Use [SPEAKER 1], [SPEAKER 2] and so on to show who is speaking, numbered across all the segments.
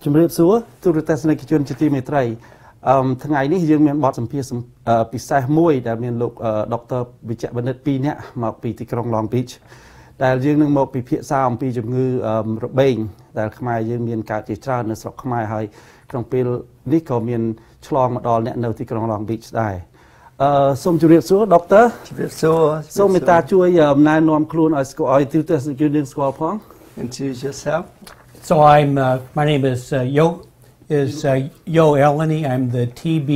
[SPEAKER 1] ជំរាបសួរទូរទស្សនិកជនជាទីមេត្រីថ្ងៃនេះយើងមានបទសម្ភាសន៍ពិសេសមួយដែលមានលោកដុកទ័រវិជ្ជបណ្ឌិត2នាក់មកពីទីក្រុង Long Beach ដែលយើងនឹងមកពិភាក្សាអំពីជំងឺរបេងដែលខ្មែរយើងមានកើតជាច្រើននៅស្រុកខ្មែរហើយក្នុងពេលនេះក៏មានឆ្លងមកដល់អ្នកនៅទីក្រុង Long Beach ដែរសូមជម្រាបសួរដុកទ័រ
[SPEAKER 2] ជម្រាបសួរ
[SPEAKER 1] សូមមេត្តាជួយណែនាំខ្លួនឲ្យស្គាល់ឲ្យទូរទស្សនិកជនស្គាល់ផង
[SPEAKER 2] Introduce yourself.
[SPEAKER 3] So my name is Yo Eleni. I'm the TB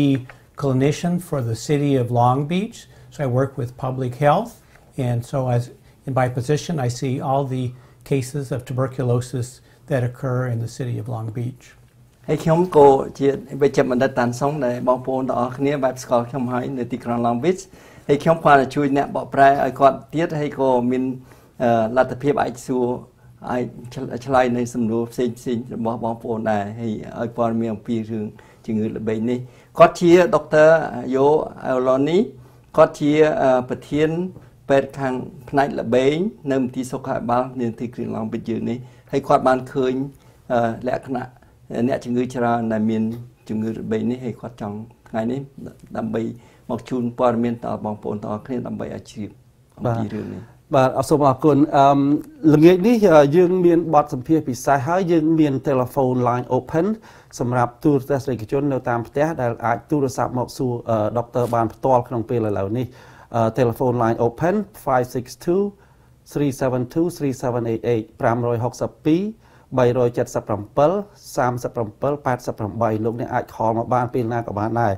[SPEAKER 3] clinician for the city of Long Beach. So I work with public health, and so in my position, I see all the cases of tuberculosis that occur in the city of Long Beach.
[SPEAKER 2] ហើយខ្ញុំក៏ជាវិជ្ជបណ្ឌិតតាន់សុងដែលបងប្អូនទាំងអស់គ្នាបែបស្គាល់ខ្ញុំហើយនៅទីក្រុង Long Beach ហើយខ្ញុំគាត់ជួយអ្នកបកប្រែឲ្យគាត់ទៀតហើយក៏មានលទ្ធភាពអាចសួរឲ្យឆ្លើយនៅសំណួរផ្សេងៗរបស់បងប្អូនដែរហើយឲ្យព័ត៌មានអំពីរឿងជំងឺរបេងនេះគាត់ជាដុកទ័រយោអេឡូនីគាត់ជាប្រធានពេទ្យខាងផ្នែករបេងនៅមន្ទីរសុខាភិបាលនៅទីក្រុង Long Beach យើងនេះហើយគាត់បានឃើញលក្ខណៈអ្នកជំងឺច្រើនដែលមានជំងឺរបេងនេះហើយគាត់ចង់ថ្ងៃនេះដើម្បីមកជូនព័ត៌មានដល់បងប្អូនទាំងអស់គ្នាដើម្បីឲ្យជ្រាបអំពីរឿងនេះ
[SPEAKER 1] បាទអរសូមអរគុណល្ងាចនេះយើងមានបទសម្ភាសន៍ពិសេសហើយយើងមាន telephone line open សម្រាប់ទូរទស្សនិកជននៅតាមផ្ទះដែលអាចទូរស័ព្ទមកសួរដុកទ័របានផ្ទាល់ក្នុងពេលឥឡូវនេះ telephone line open 562 372 3788 562 377 37 88លោកអ្នកអាចខលមកបានពេលណាក៏បានដែរ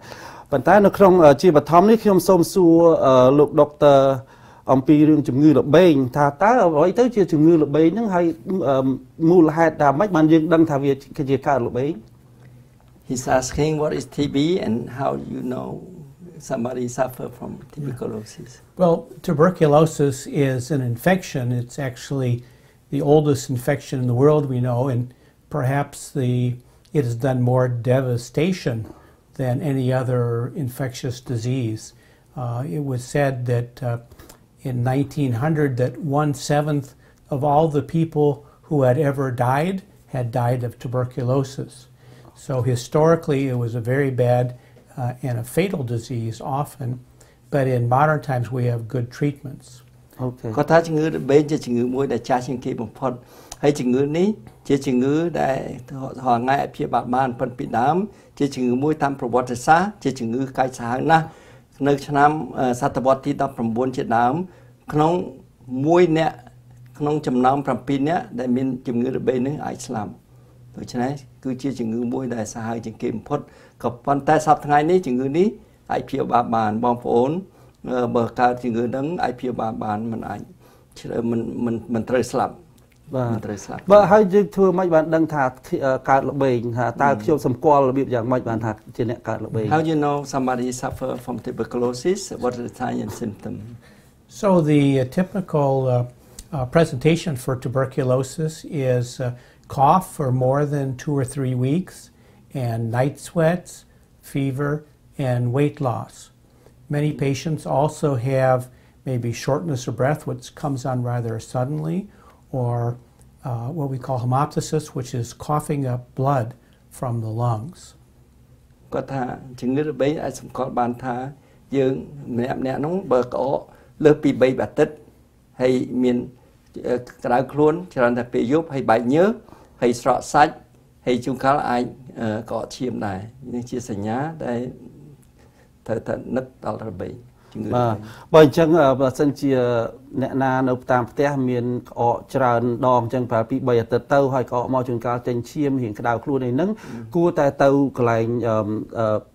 [SPEAKER 1] ប៉ុន្តែនៅក្នុងជាបឋមនេះខ្ញុំសូមសួរលោកដុកទ័រអំពីរឿងជំងឺរបេងថាតើអ្វីទៅជាជំងឺរបេងហ្នឹងហើយមូលហេតុថាម៉េចបានយើងដឹងថាវាជាកើតរបេង
[SPEAKER 2] He's asking what is TB and how you know somebody suffer from tuberculosis.
[SPEAKER 3] Well, tuberculosis is an infection. It's actually the oldest infection in the world we know, and perhaps it has done more devastation than any other infectious disease. It was said that in 1900 that 1/7 of all the people who had ever died had died of tuberculosis. So historically it was a very bad and a fatal disease often, but in modern times we have good treatments.
[SPEAKER 2] Okay. គាត់ថាជំងឺរបេងជាជំងឺមួយដែលចាស់ជាងគេបំផុតហើយជំងឺនេះជាជំងឺដែលហងៃអភិបាលបានប៉ុន្តែពីដើមជាជំងឺមួយតាមប្រវត្តិសាស្ត្រជាជំងឺកាចសាហាវណាស់នៅឆ្នាំសតវត្សទី19ជាដើមក្នុង1នាក់ក្នុងចំណោម7នាក់ដែលមានជំងឺរបេងនេះអាចស្លាប់ដូច្នេះគឺជាជំងឺមួយដែលសាហាវជាងគេបំផុតក៏ប៉ុន្តែសប្តាហ៍ថ្ងៃនេះជំងឺនេះអាចព្យាបាលបានបងប្អូនបើកើតជំងឺហ្នឹងអាចព្យាបាលបានមិនអាចមិនត្រូវស្លាប់
[SPEAKER 1] បាទត្រូវស្លាប់បាទហើយយើងធ្វើម៉េចបានដឹងថាកើតរបេងថាតើខ្ញុំសម្គាល់របៀបយ៉ាងម៉េចបានថាជាអ្នកកើតរបេង
[SPEAKER 2] How you know somebody suffer from tuberculosis? What are the signs and symptoms?
[SPEAKER 3] So the typical presentation for tuberculosis is cough for more than 2 or 3 weeks and night sweats, fever, and weight loss. Many patients also have maybe shortness of breath, which comes on rather suddenly, or what we call hemoptysis, which is coughing up blood from the lungs.
[SPEAKER 2] គាត់ថាជំងឺរបេងអាចសម្គាល់បានថាយើងម្នាក់នោះបើក្អកលើសពី3អាទិត្យហើយមានក្តៅខ្លួនច្រើនតែពេលយប់ហើយបែកញើសហើយស្រក់សាច់ហើយជួនកាលអាចក្អកឈាមដែរនេះជាសញ្ញាដែលត្រូវតែនឹកដល់របេងជំងឺបាទ
[SPEAKER 1] បើអញ្ចឹងបើសិនជាអ្នកណានៅតាមផ្ទះមានក្អកច្រើនដងអញ្ចឹងប្រហែលពី3អាទិត្យទៅហើយក្អកមកជួនកាលចេញឈាមរៀងក្តៅខ្លួនអីហ្នឹងគួរតែទៅកន្លែង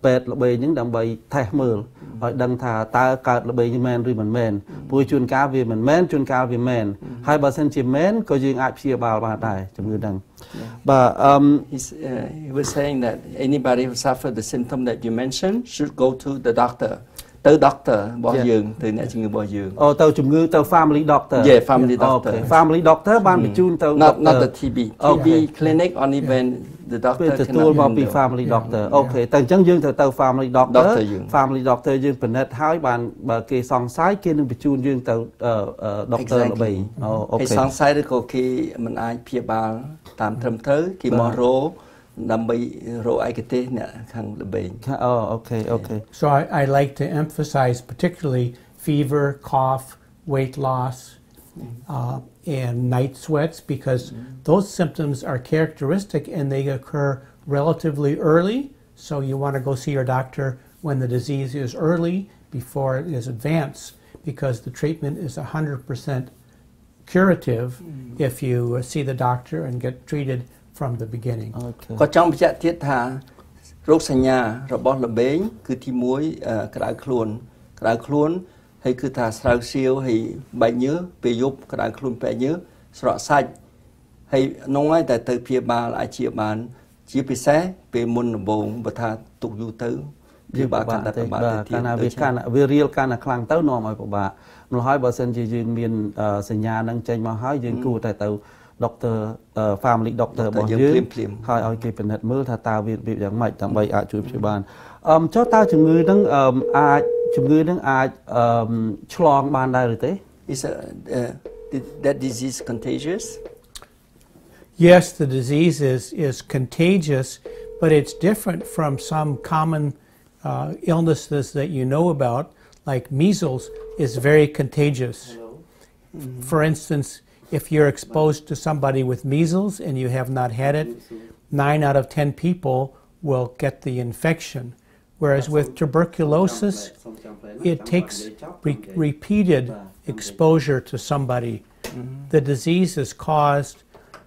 [SPEAKER 1] ពេទ្យរបេងហ្នឹងដើម្បីថេស្តមើលឲ្យដឹងថាតើកើតរបេងមែនឬមិនមែនព្រោះជួនកាលវាមិនមែនជួនកាលវាមែនហើយបើសិនជាមែនក៏យើងអាចព្យាបាលបានដែរជំងឺហ្នឹងបាទ
[SPEAKER 2] he was saying that anybody who suffer the symptom that you mentioned should go to the doctor ទៅ doctor របស់យើងទៅអ្នកជំងឺរបស់យើង
[SPEAKER 1] អូទៅជំងឺទៅ family doctor
[SPEAKER 2] Yeah family doctor
[SPEAKER 1] family doctor បានបញ្ជូនទៅ
[SPEAKER 2] not the TB clinic only when the doctor
[SPEAKER 1] ទទួលមកពី family doctor អូខេតែអញ្ចឹងយើងត្រូវទៅ family doctor family doctor យើងពិនិត្យហើយបានបើគេសង្ស័យគេនឹងបញ្ជូនយើងទៅ doctor ល្បី
[SPEAKER 2] អូខេសង្ស័យឬក៏គេមិនអាចព្យាបាលតាមត្រឹមត្រូវគេមករក ដើម្បីរកឯកទេសអ្នកខាងល្បែង
[SPEAKER 1] Oh, okay, okay.
[SPEAKER 3] So I like to emphasize particularly fever, cough, weight loss, and night sweats because those symptoms are characteristic and they occur relatively early. So you want to go see your doctor when the disease is early before it is advanced because the treatment is 100% curative if you see the doctor and get treated from the beginning.
[SPEAKER 1] Okay.
[SPEAKER 2] ក៏ចង់បញ្ជាក់ទៀតថារោគសញ្ញារបស់ល្បែងគឺទី1ក្តៅខ្លួនហើយគឺថាស្រាវសៀវហើយបែកញើសពេលយប់ក្តៅខ្លួនបែកញើសស្រក់សាច់ហើយនោះហើយតែទៅព្យាបាលអាចជាបានជាពិសេសពេលមុនដំបូងបើថាទុកយូរទៅព្យាបាលកាន់តែពិបាកទៅទៀត
[SPEAKER 1] វារៀលកាន់តែខ្លាំងទៅនាំឲ្យពិបាកម្ល៉េះហើយបើសិនជាយើងមានសញ្ញានឹងចេញមកហើយយើងគួរតែទៅ doctor family doctor របស់យើងហើយឲ្យគេពិនិត្យមើលថាតើវារបៀបយ៉ាងម៉េចដើម្បីអាចជួយព្យាបាលចុះតើជំងឺនឹងអាចឆ្លងបានដែរឬទេ
[SPEAKER 2] Is that disease contagious?
[SPEAKER 3] Yes, the disease is contagious, but it's different from some common illnesses that you know about, like measles is very contagious. For instance, if you're exposed to somebody with measles and you have not had it, 9 out of 10 people will get the infection. Whereas with tuberculosis, it takes repeated exposure to somebody. The disease is caused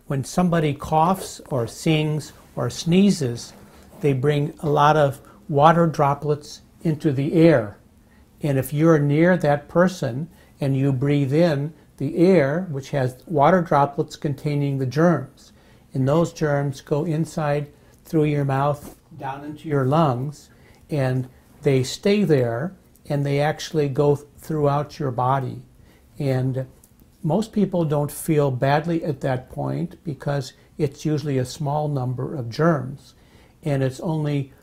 [SPEAKER 3] when somebody coughs or sings or sneezes, they bring a lot of water droplets into the air. And if you're near that person and you breathe in the air, which has water droplets containing the germs, and those germs go inside through your mouth down into your lungs, and they stay there, and they actually go throughout your body. And most people don't feel badly at that point because it's usually a small number of germs. And it's only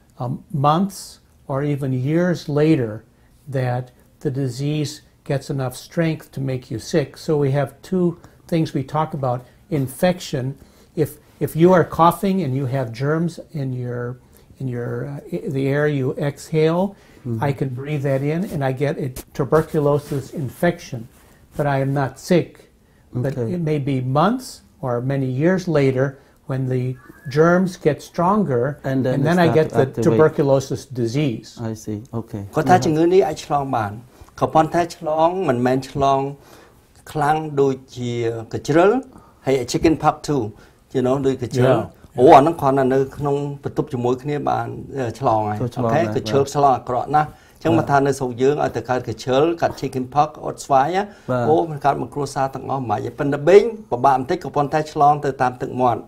[SPEAKER 3] months or even years later that the disease gets enough strength to make you sick. So we have two things we talk about. Infection, if you are coughing and you have germs in the air you exhale, I can breathe that in and I get a tuberculosis infection. But I am not sick. But it may be months or many years later when the germs get stronger and then I get the tuberculosis disease.
[SPEAKER 1] I see. Okay.
[SPEAKER 2] គាត់ថាជំងឺនេះអាចឆ្លងបានក៏ប៉ុន្តែឆ្លងមិនមែនឆ្លងខ្លាំងដូចជាកជ្រិលហើយ chicken pox too ដូចកជ្រិលអូអាហ្នឹងគ្រាន់តែនៅក្នុងបន្ទប់ជាមួយគ្នាបានឆ្លងហើយអូខេកជ្រិលឆ្លងអាក្រក់ណាស់ចឹងមកថានៅស្រុកយើងឲ្យតែកើតកជ្រិលកាត់ chicken pox អត់ស្វាយអូมันកើតមកគ្រួសារទាំងអស់មិនហើយប៉ុន្តែបេងពិបាកបន្តិចក៏ប៉ុន្តែឆ្លងទៅតាមទឹកមាត់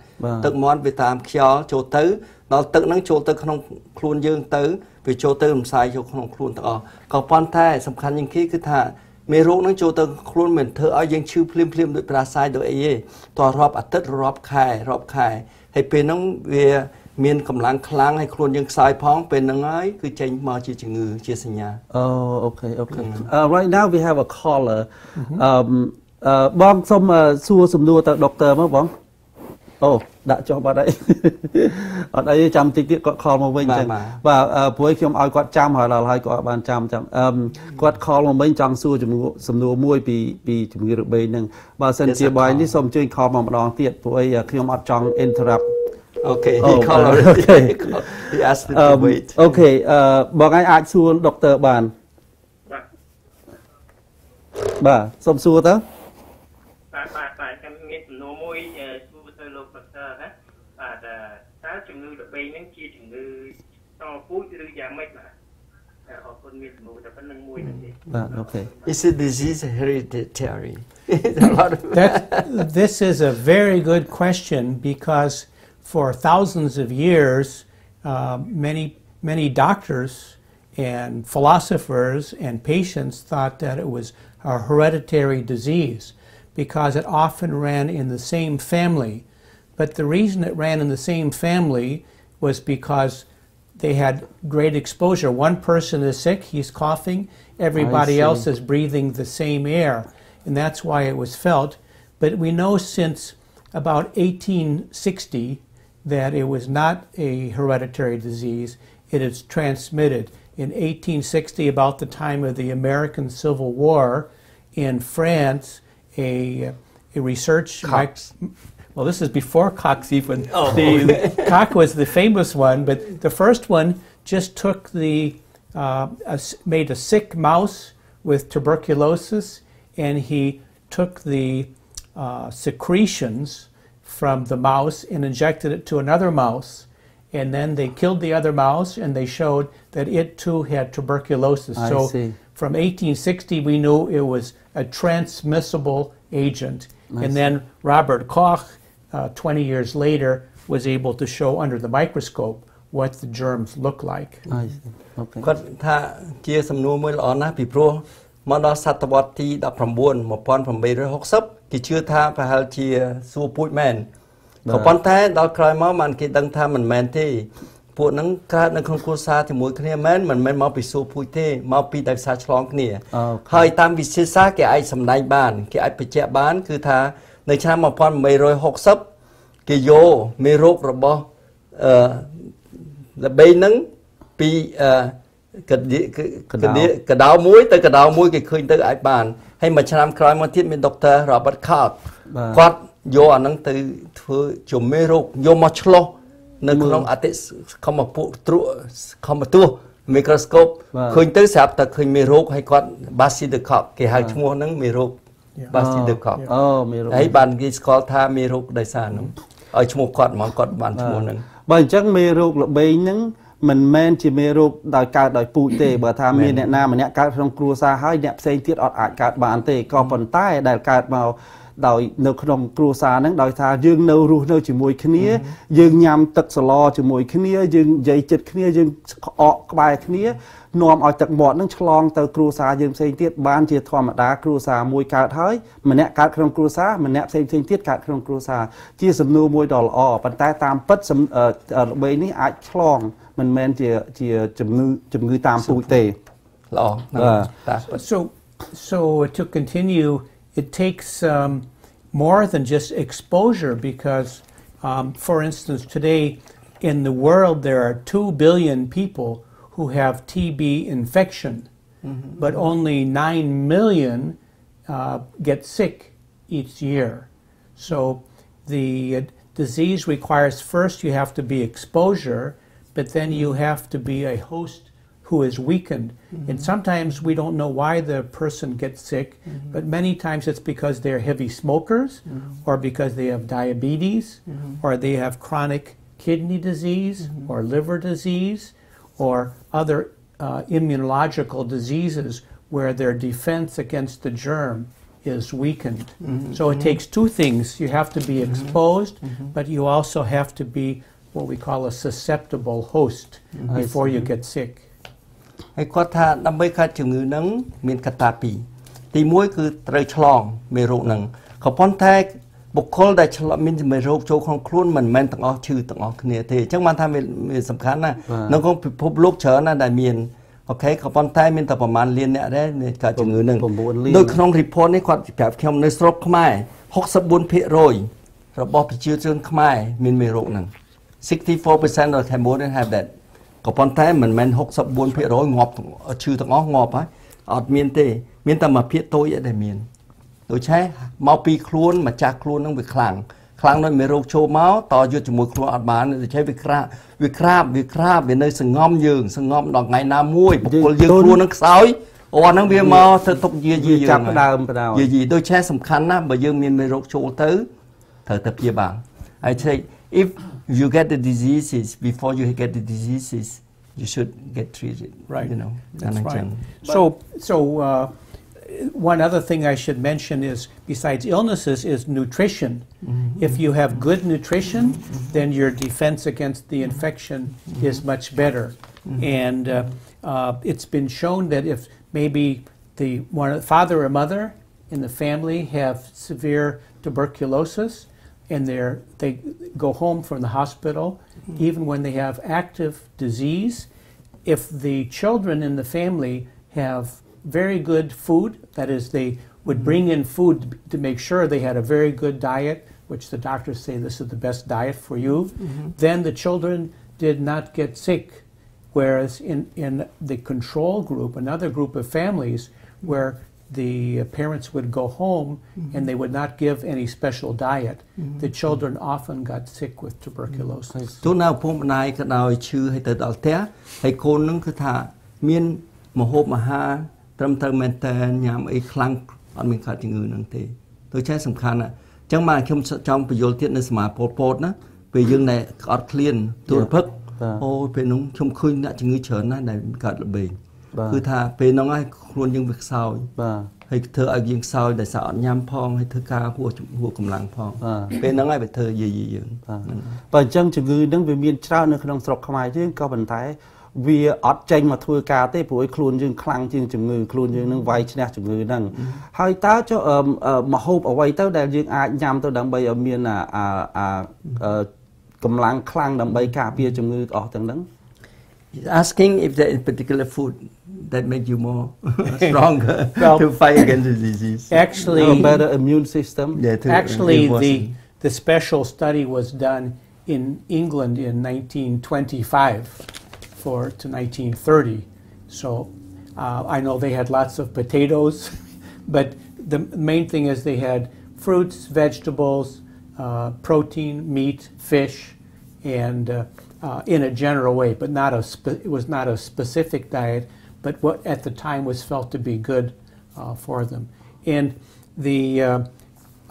[SPEAKER 2] វាតាមខ្យល់ចូលទៅដល់ទឹកហ្នឹងចូលទៅក្នុងខ្លួនយើងទៅវាចូលទៅរំសាយចូលក្នុងខ្លួនទាំងអស់ក៏ប៉ុន្តែសំខាន់ជាងគេគឺថាមេរោគហ្នឹងចូលទៅខ្លួនមិនធ្វើឲ្យយើងឈឺភ្លាមដូចប្រាសាយដូចអីទេតើរាប់អាទិត្យរាប់ខែហើយពេលហ្នឹងវាមានកម្លាំងខ្លាំងហើយខ្លួនយើងខ្សោយផងពេលហ្នឹងហើយគឺចេញមកជាជំងឺជាសញ្ញា
[SPEAKER 1] Oh, okay. Right now we have a caller. បងសុំសួរសំណួរទៅដុកទ័រមកបងអូដាក់ចុះបាត់ហើយអត់អីចាំតិចទៀតគាត់ call មកវិញចឹងបាទព្រោះខ្ញុំឲ្យគាត់ចាំហើយដល់ហើយគាត់បានចាំគាត់ call មកវិញចង់សួរសំណួរមួយពីជំងឺរបេងហ្នឹងបើសិនជាបាយនេះសូមជួយ call មកម្ដងទៀតព្រោះអីខ្ញុំអត់ចង់ interrupt.
[SPEAKER 2] Okay, he called already. He asked me to wait.
[SPEAKER 1] Okay, បងឯងអាចសួរដុកទ័របានបាទសូមសួរទៅ
[SPEAKER 4] បាទខ្ញុំមានសំណួរមួយសួរទៅលោកដុកទ័រណាបាទតើជំងឺរបេងហ្នឹងជាជំងឺតពូជឬយ៉ាងម៉េចបាទអរគុណមានសំណួរតែប៉ុណ្្នឹងមួយហ្នឹងទេបាទ
[SPEAKER 1] Okay.
[SPEAKER 2] Is a disease hereditary?
[SPEAKER 3] This is a very good question because for thousands of years, many doctors and philosophers and patients thought that it was a hereditary disease because it often ran in the same family. But the reason it ran in the same family was because they had great exposure. One person is sick, he's coughing, everybody else is breathing the same air, and that's why it was felt. But we know since about 1860 that it was not a hereditary disease. It is transmitted. In 1860, about the time of the American Civil War, in France, a research... Well, this is before Koch's even. Oh. Koch was the famous one, but the first one just took made a sick mouse with tuberculosis, and he took the secretions from the mouse and injected it to another mouse. And then they killed the other mouse, and they showed that it too had tuberculosis. So from 1860, we knew it was a transmissible agent. And then Robert Koch, 20 years later, was able to show under the microscope what the germs look like.
[SPEAKER 2] គាត់ថាជាសំណួរមួយល្អណាស់ពីព្រោះមកដល់សតវត្សទី1860គេជឿថាប្រហែលជាសួរពូជមែនក៏ប៉ុន្តែដល់ក្រោយមកបានគេដឹងថាមិនមែនទេពួកហ្នឹងកើតនៅក្នុងគ្រួសារជាមួយគ្នាមែនមិនមែនមកពីសួរពូជទេមកពីដោយសារឆ្លងគ្នាហើយតាមវិទ្យាសាស្ត្រគេអាចសម្ដែងបានគេអាចបញ្ជាក់បានគឺថានៅឆ្នាំ1860គេយកមេរោគរបស់ល្បីហ្នឹងពីកដៅមួយទៅកដៅមួយគេឃើញទៅអាចបានហើយមួយឆ្នាំក្រោយមកទៀតមានដុកទ័រ Robert Koch គាត់យកអាហ្នឹងទៅធ្វើជាមេរោគយកមកឆ្លុះនៅក្នុងអតិខមពុទ្រុខមទស្សមីក្រូស្កូបឃើញទៅស្រាប់តែឃើញមេរោគហើយគាត់ Bacillus de Koch គេហៅឈ្មោះហ្នឹងមេរោគ Bacillus de Koch មេរោគហើយបានគេស្គាល់ថាមេរោគដោយសារហ្នឹងឲ្យឈ្មោះគាត់ហ្មងគាត់បានឈ្មោះហ្នឹងបើអញ្ចឹងមេរោគល្បីហ្នឹងមិនមែនជាមេរោគដោយកើតដោយពូជទេបើថាមានអ្នកណាម្នាក់កើតក្នុងគ្រួសារហើយអ្នកផ្សេងទៀតអត់អាចកើតបានទេក៏ប៉ុន្តែដែលកើតមកដោយនៅក្នុងគ្រួសារហ្នឹងដោយថាយើងនៅរស់នៅជាមួយគ្នាយើងញ៉ាំទឹកសឡជាមួយគ្នាយើងនិយាយចិត្តគ្នាយើងអកក្បែរគ្នានាំឲ្យទឹកមាត់ហ្នឹងឆ្លងទៅគ្រួសារយើងផ្សេងទៀតបានជាធម្មតាគ្រួសារមួយកើតហើយម្នាក់កើតក្នុងគ្រួសារម្នាក់ផ្សេងទៀតកើតក្នុងគ្រួសារជាសំណួរមួយដ៏ល្អប៉ុន្តែតាមពិតល្បីនេះអាចឆ្លងមិនមែនជាជំងឺតាមពូជទេល្អ
[SPEAKER 3] So to continue, it takes more than just exposure because, for instance, today in the world there are 2 billion people who have TB infection, but only 9 million get sick each year. So the disease requires first you have to be exposure, but then you have to be a host who is weakened. And sometimes we don't know why the person gets sick, but many times it's because they're heavy smokers, or because they have diabetes, or they have chronic kidney disease, or liver disease, or other immunological diseases where their defense against the germ is weakened. So it takes two things. You have to be exposed, but you also have to be what we call a susceptible host before you get sick. ហើយគាត់ថាដើម្បីកើតជំងឺហ្នឹងមានកត្តាពីរទី1គឺត្រូវឆ្លងមេរោគហ្នឹងក៏ប៉ុន្តែបុគ្គលដែលឆ្លងមានមេរោគចូលក្នុងខ្លួនមិនមែនទាំងអស់ឈឺទាំងអស់គ្នាទេអញ្ចឹងបានថាវាសំខាន់ណានៅក្នុងពិភពលោកច្រើនណាស់ដែលមានអូខេក៏ប៉ុន្តែមានតែប្រហែលលានអ្នកដែរកើតជំងឺហ្នឹងដោយក្នុង report នេះគាត់ប្រាប់ខ្ញុំនៅស្រុកខ្មែរ 64% របស់ប្រជាជនខ្មែរមានមេរោគហ្នឹង 64% of Cambodians have that ក៏ប៉ុន្តែមិនមែន 64% ងាប់ឈឺទាំងអស់ងាប់ហើយអត់មានទេមានតែមួយភាគតូចដែលមានដូច្នេះមកពីខ្លួនម្ចាស់ខ្លួននឹងវាខ្លាំងដោយមេរោគចូលមកតយុទ្ធជាមួយខ្លួនអត់បានដូច្នេះវាក្រាបវានៅសង្ងំយើងសង្ងំដល់ថ្ងៃណាមួយបុគ្គលយើងខ្លួននឹងខ្សោយអូអាហ្នឹងវាមកទៅទុកយាយយើងចាប់ដើមយាយដូច្នេះសំខាន់ណាស់បើយើងមានមេរោគចូលទៅត្រូវតែព្យាបាលហើយ if you get the diseases before you get the diseases you should get treated right
[SPEAKER 2] you know
[SPEAKER 3] that's right so one other thing I should mention is besides illnesses is nutrition if you have good nutrition then your defense against the infection is much better and it's been shown that if maybe the father or mother in the family have severe tuberculosis and they go home from the hospital, even when they have active disease, if the children in the family have very good food, that is they would bring in food to make sure they had a very good diet, which the doctors say this is the best diet for you, then the children did not get sick. Whereas in the control group, another group of families where the parents would go home and they would not give any special diet, the children often got sick with tuberculosis.
[SPEAKER 1] vì ở trên mà thua ca tế buổi khuôn dương khăn dương chừng ngư khuôn dương nâng vay chừng chừng ngư nâng hai ta cho mà hộp ở quay tới đây dương ai nhằm tôi đang bay ở miền cầm lăng khăn đang bay cà phê chừng ngư ở tầng nâng.
[SPEAKER 2] Asking if there is particular food that make you more stronger to fight against the disease.
[SPEAKER 1] Actually, a better immune system.
[SPEAKER 3] Actually, the special study was done in England in 1925. To 1930. So I know they had lots of potatoes, but the main thing is they had fruits, vegetables, protein, meat, fish, and in a general way, but it was not a specific diet, but what at the time was felt to be good for them. And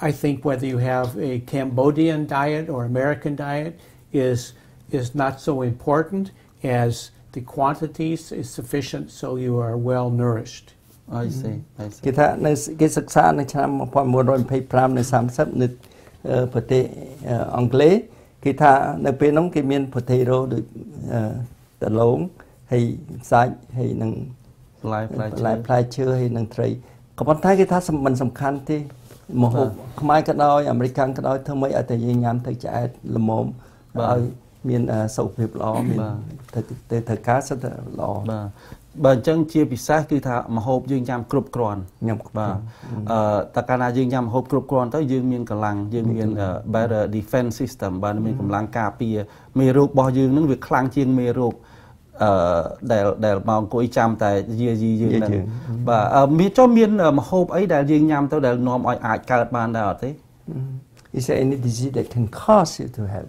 [SPEAKER 3] I think whether you have a Cambodian diet or American diet is not so important as the quantities is sufficient so you are well nourished.
[SPEAKER 1] I see. I see.
[SPEAKER 2] Cáiศึกษาในឆ្នាំ1925នៅ30នៅប្រទេសអង់គ្លេសគេថានៅពេលនោះគេមាន potato ដូចដលងហើយសាច់ហើយនឹងផ្លែឈើហើយនឹងត្រីក៏ប៉ុន្តែគេថាមិនសំខាន់ទេម្ហូបខ្មែរក៏ដោយអាមេរិកក៏ដោយធ្វើម៉េចឲ្យតែយើងញ៉ាំទៅឆ្អែតល្មមឲ្យមានសុខភាពល្អមានទៅធ្វើការសិតល្អបើអញ្ចឹងជាពិសេសគឺថាម្ហូបយើងញ៉ាំគ្រប់គ្រាន់ញ៉ាំបាទតែកាលណាយើងញ៉ាំម្ហូបគ្រប់គ្រាន់ទៅយើងមានកម្លាំងយើងមាន better defense system បាទមានកម្លាំងការពារមេរោគរបស់យើងនឹងវាខ្លាំងជាងមេរោគដែលមកអង្គុយចាំតែយាយីយើងហ្នឹងបាទមានម្ហូបអីដែលយើងញ៉ាំទៅដែលនាំឲ្យអាចកើតបានដែរអត់ទេ Is there any disease that can cause you to have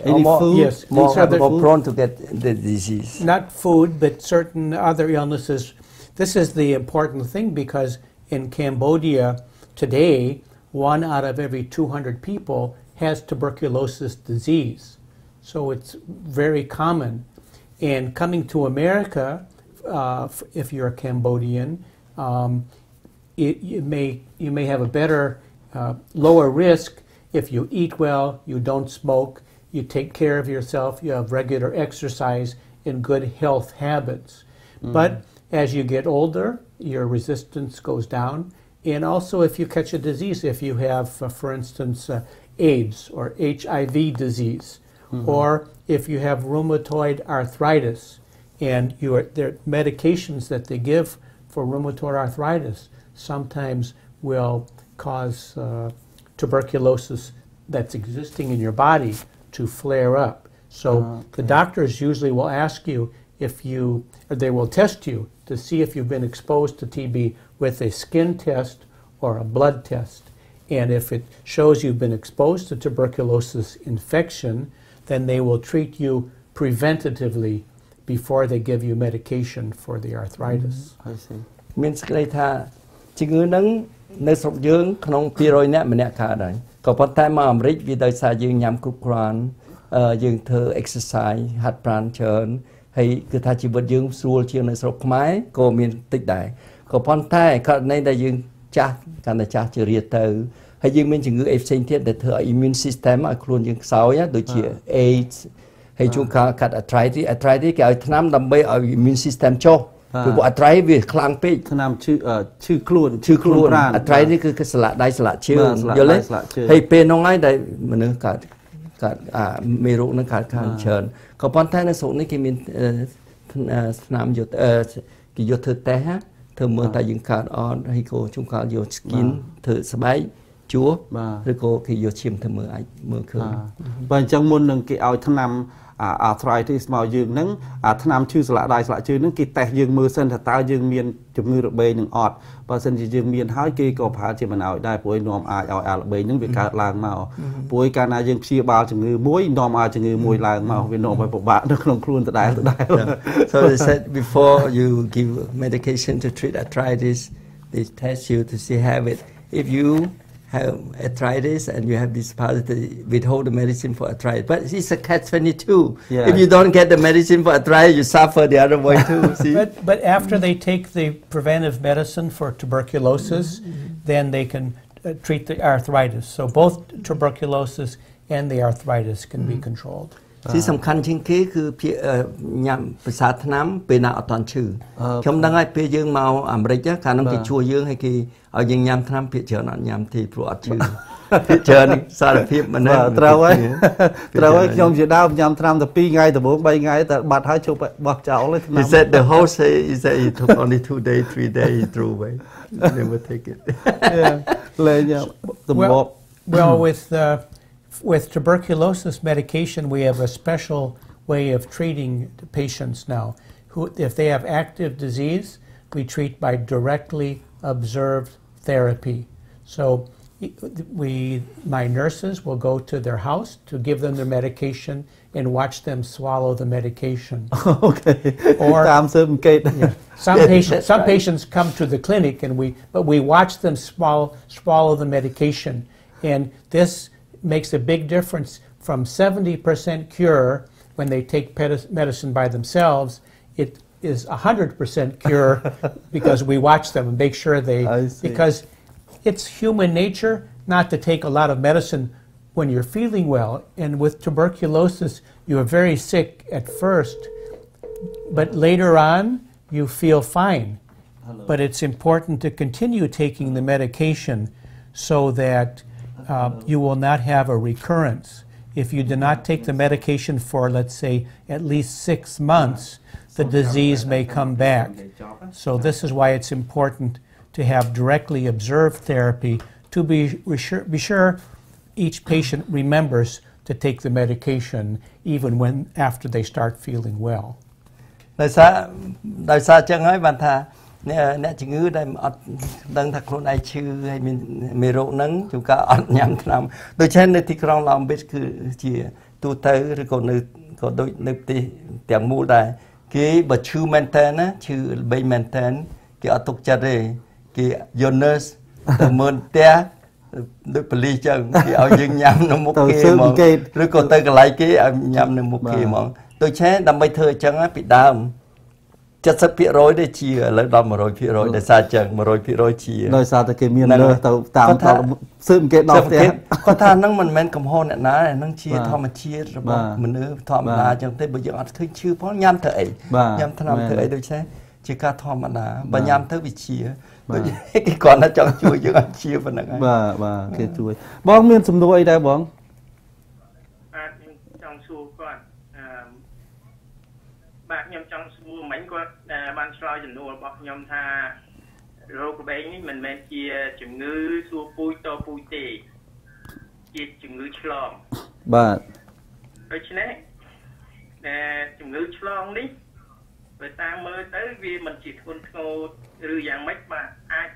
[SPEAKER 3] any food? Yes,
[SPEAKER 2] more prone to get the disease.
[SPEAKER 3] Not food, but certain other illnesses. This is the important thing because in Cambodia today, 1 out of every 200 people has tuberculosis disease. So it's very common. And coming to America, if you're a Cambodian, you may have a better, lower risk if you eat well, you don't smoke, you take care of yourself, you have regular exercise and good health habits. But as you get older, your resistance goes down. And also if you catch a disease, if you have, for instance, AIDS or HIV disease, or if you have rheumatoid arthritis, and there are medications that they give for rheumatoid arthritis sometimes will cause tuberculosis that's existing in your body to flare up. So the doctors usually will ask you or they will test you to see if you've been exposed to TB with a skin test or a blood test. And if it shows you've been exposed to tuberculosis infection, then they will treat you preventatively before they give you medication for the arthritis.
[SPEAKER 1] I see.
[SPEAKER 2] មានសេចក្តីថាជំងឺហ្នឹងនៅស្រុកយើងក្នុង200នាក់ម្នាក់កើតហើយក៏ប៉ុន្តែមកអាមេរិកវាដោយសារយើងញ៉ាំគ្រប់គ្រាន់យើងធ្វើ exercise ហាត់ប្រាណច្រើនហើយគឺថាជីវិតយើងស្រួលជាងនៅស្រុកខ្មែរក៏មានតិចដែរក៏ប៉ុន្តែករណីដែលយើងចាស់កាន់តែចាស់ជារៀតទៅហើយយើងមានជំងឺអីផ្សេងទៀតដែលធ្វើឲ្យ immune system ឲ្យខ្លួនយើងខ្សោយដូចជា AIDS ហើយជួនកាលកាត់ arthritis គេឲ្យថ្នាំដើម្បីឲ្យ immune system ចុះព្រោះ arthritis វាខ្លាំងពេក
[SPEAKER 1] ថ្នាំឈឺខ្លួនប្រាណ
[SPEAKER 2] arthritis គឺស្លាកដៃស្លាកជើងយល់ទេហើយពេលនោះហើយដែលមនុស្សកើតមេរោគនឹងកើតខាងច្រើនក៏ប៉ុន្តែនៅស្រុកនេះគេមានថ្នាំគេយកធ្វើតេស្តធ្វើមើលតែយើងកើតអត់ហើយក៏ជួនកាលយក skin ធ្វើស្បែក chúa rồi cô khi vô chìm thầm mưa khơi
[SPEAKER 1] và trong môn nâng cái ao thân năm arthritis màu dương nắng thân năm chưa sạ đại sạ chưa nắng cái tẹt dương mưa sân thật tao dương miền chụp ngư được bê nâng ọt và sân chỉ dương miền hái kia có phá chỉ mà nào đây bôi nôm ai là bê những việc cả làng màu bôi cả na dương chia bao chừng ngư muối nôm ai chừng ngư muối làng màu vì nôm phải bộ bạn nó không luôn từ đại.
[SPEAKER 2] So they said before you give medication to treat arthritis, they test you to see have it. If you have arthritis and you have this power to withhold the medicine for arthritis, but it's a catch-22.
[SPEAKER 1] Yeah.
[SPEAKER 2] If you don't get the medicine for arthritis, you suffer the other way too. See?
[SPEAKER 3] But after they take the preventive medicine for tuberculosis, then they can treat the arthritis. So both tuberculosis and the arthritis can be controlled.
[SPEAKER 2] ที่สำคัญจริงๆคือញ៉ាំប្រសាថ្នាំពេលណាអត់តន់ឈឺខ្ញុំដឹងហើយពេលយើងមកអាមេរិកកាលនោះគេជួយយើងឲ្យគេឲ្យយើងញ៉ាំថ្នាំភាគច្រើនអត់ញ៉ាំទេព្រោះអត់ឈឺភាគច្រើនសារភាពមិនហ្នឹង
[SPEAKER 1] ត្រូវហើយខ្ញុំជាដើមញ៉ាំថ្នាំតែ2ថ្ងៃដំបូង3ថ្ងៃតែបាត់ហើយជប់បោះចោលហើយថ្នាំ
[SPEAKER 2] He said the whole say he said he took only 2 days 3 days he threw away never take it
[SPEAKER 1] លេងដំបូង
[SPEAKER 3] Well with tuberculosis medication, we have a special way of treating the patients now. If they have active disease, we treat by directly observed therapy. So my nurses will go to their house to give them their medication and watch them swallow the medication.
[SPEAKER 1] Okay.
[SPEAKER 3] Or
[SPEAKER 1] yeah.
[SPEAKER 3] Some patients come to the clinic but we watch them swallow the medication, and this makes a big difference from 70% cure when they take medicine by themselves. It is 100% cure because we watch them and make sure because it's human nature not to take a lot of medicine when you're feeling well. And with tuberculosis, you are very sick at first, but later on you feel fine. But it's important to continue taking the medication so that you will not have a recurrence. If you do not take the medication for, let's say, at least 6 months, the disease may come back. So this is why it's important to have directly observed therapy to be sure each patient remembers to take the medication even after they start feeling well.
[SPEAKER 2] ដោយសារចឹងហើយបានថាអ្នកជំងឺដែលអត់ដឹងថាខ្លួនឯងឈឺហើយមានមេរោគហ្នឹងជួនកាលអត់ញ៉ាំថ្នាំដូច្នេះនៅទីក្រុងឡុងប៊ីចគឺជាទូទៅឬក៏ដូចនៅប្រទេសទាំងមូលដែរគេបើឈឺមែនតើណាឈឺល្បីមែនតើគេអត់ទុកចិត្តទេគេយក nurse ទៅមើលផ្ទះដូចប៉ូលីសចឹងគេឲ្យយើងញ៉ាំនៅមុខគេហ្មងឬក៏ទៅកន្លែងគេឲ្យញ៉ាំនៅមុខគេហ្មងដូច្នេះដើម្បីធ្វើអញ្ចឹងពីដើម70% ទេជាឥឡូវដល់ 100% ដោយសារចឹង 100% ជាដោយសារតែគេមានលើទៅតាមស៊ើបគេដល់ផ្ទះគាត់ថាហ្នឹងមិនមែនកំហុសអ្នកណាហ្នឹងជាធម្មជាតិរបស់មនុស្សធម្មតាចឹងទេបើយើងអត់ឃើញឈឺផងញ៉ាំទៅអីញ៉ាំថ្នាំទៅអីដូច្នេះជាការធម្មតាបើញ៉ាំទៅវាជាដូចគេគាត់ថាចង់ជួយយើងអត់ជាប៉ុណ្្នឹងហើយបាទគេជួយបងមានសំណួរអីដែរបង
[SPEAKER 4] ចង់សួរគាត់បាទខ្ញុំចង់សួរមិញគាត់បានឆ្លើយចំនួនរបស់ខ្ញុំថារោគក្បែងនេះមិនមែនជាជំងឺសួរពូជតពូជទេជាជំងឺឆ្លង
[SPEAKER 1] បាទ
[SPEAKER 4] ដូច្នេះជំងឺឆ្លងនេះបើតាមមើលទៅវាមិនជាធ្ងន់ធ្ងរឬយ៉ាងម៉េចបាទអាច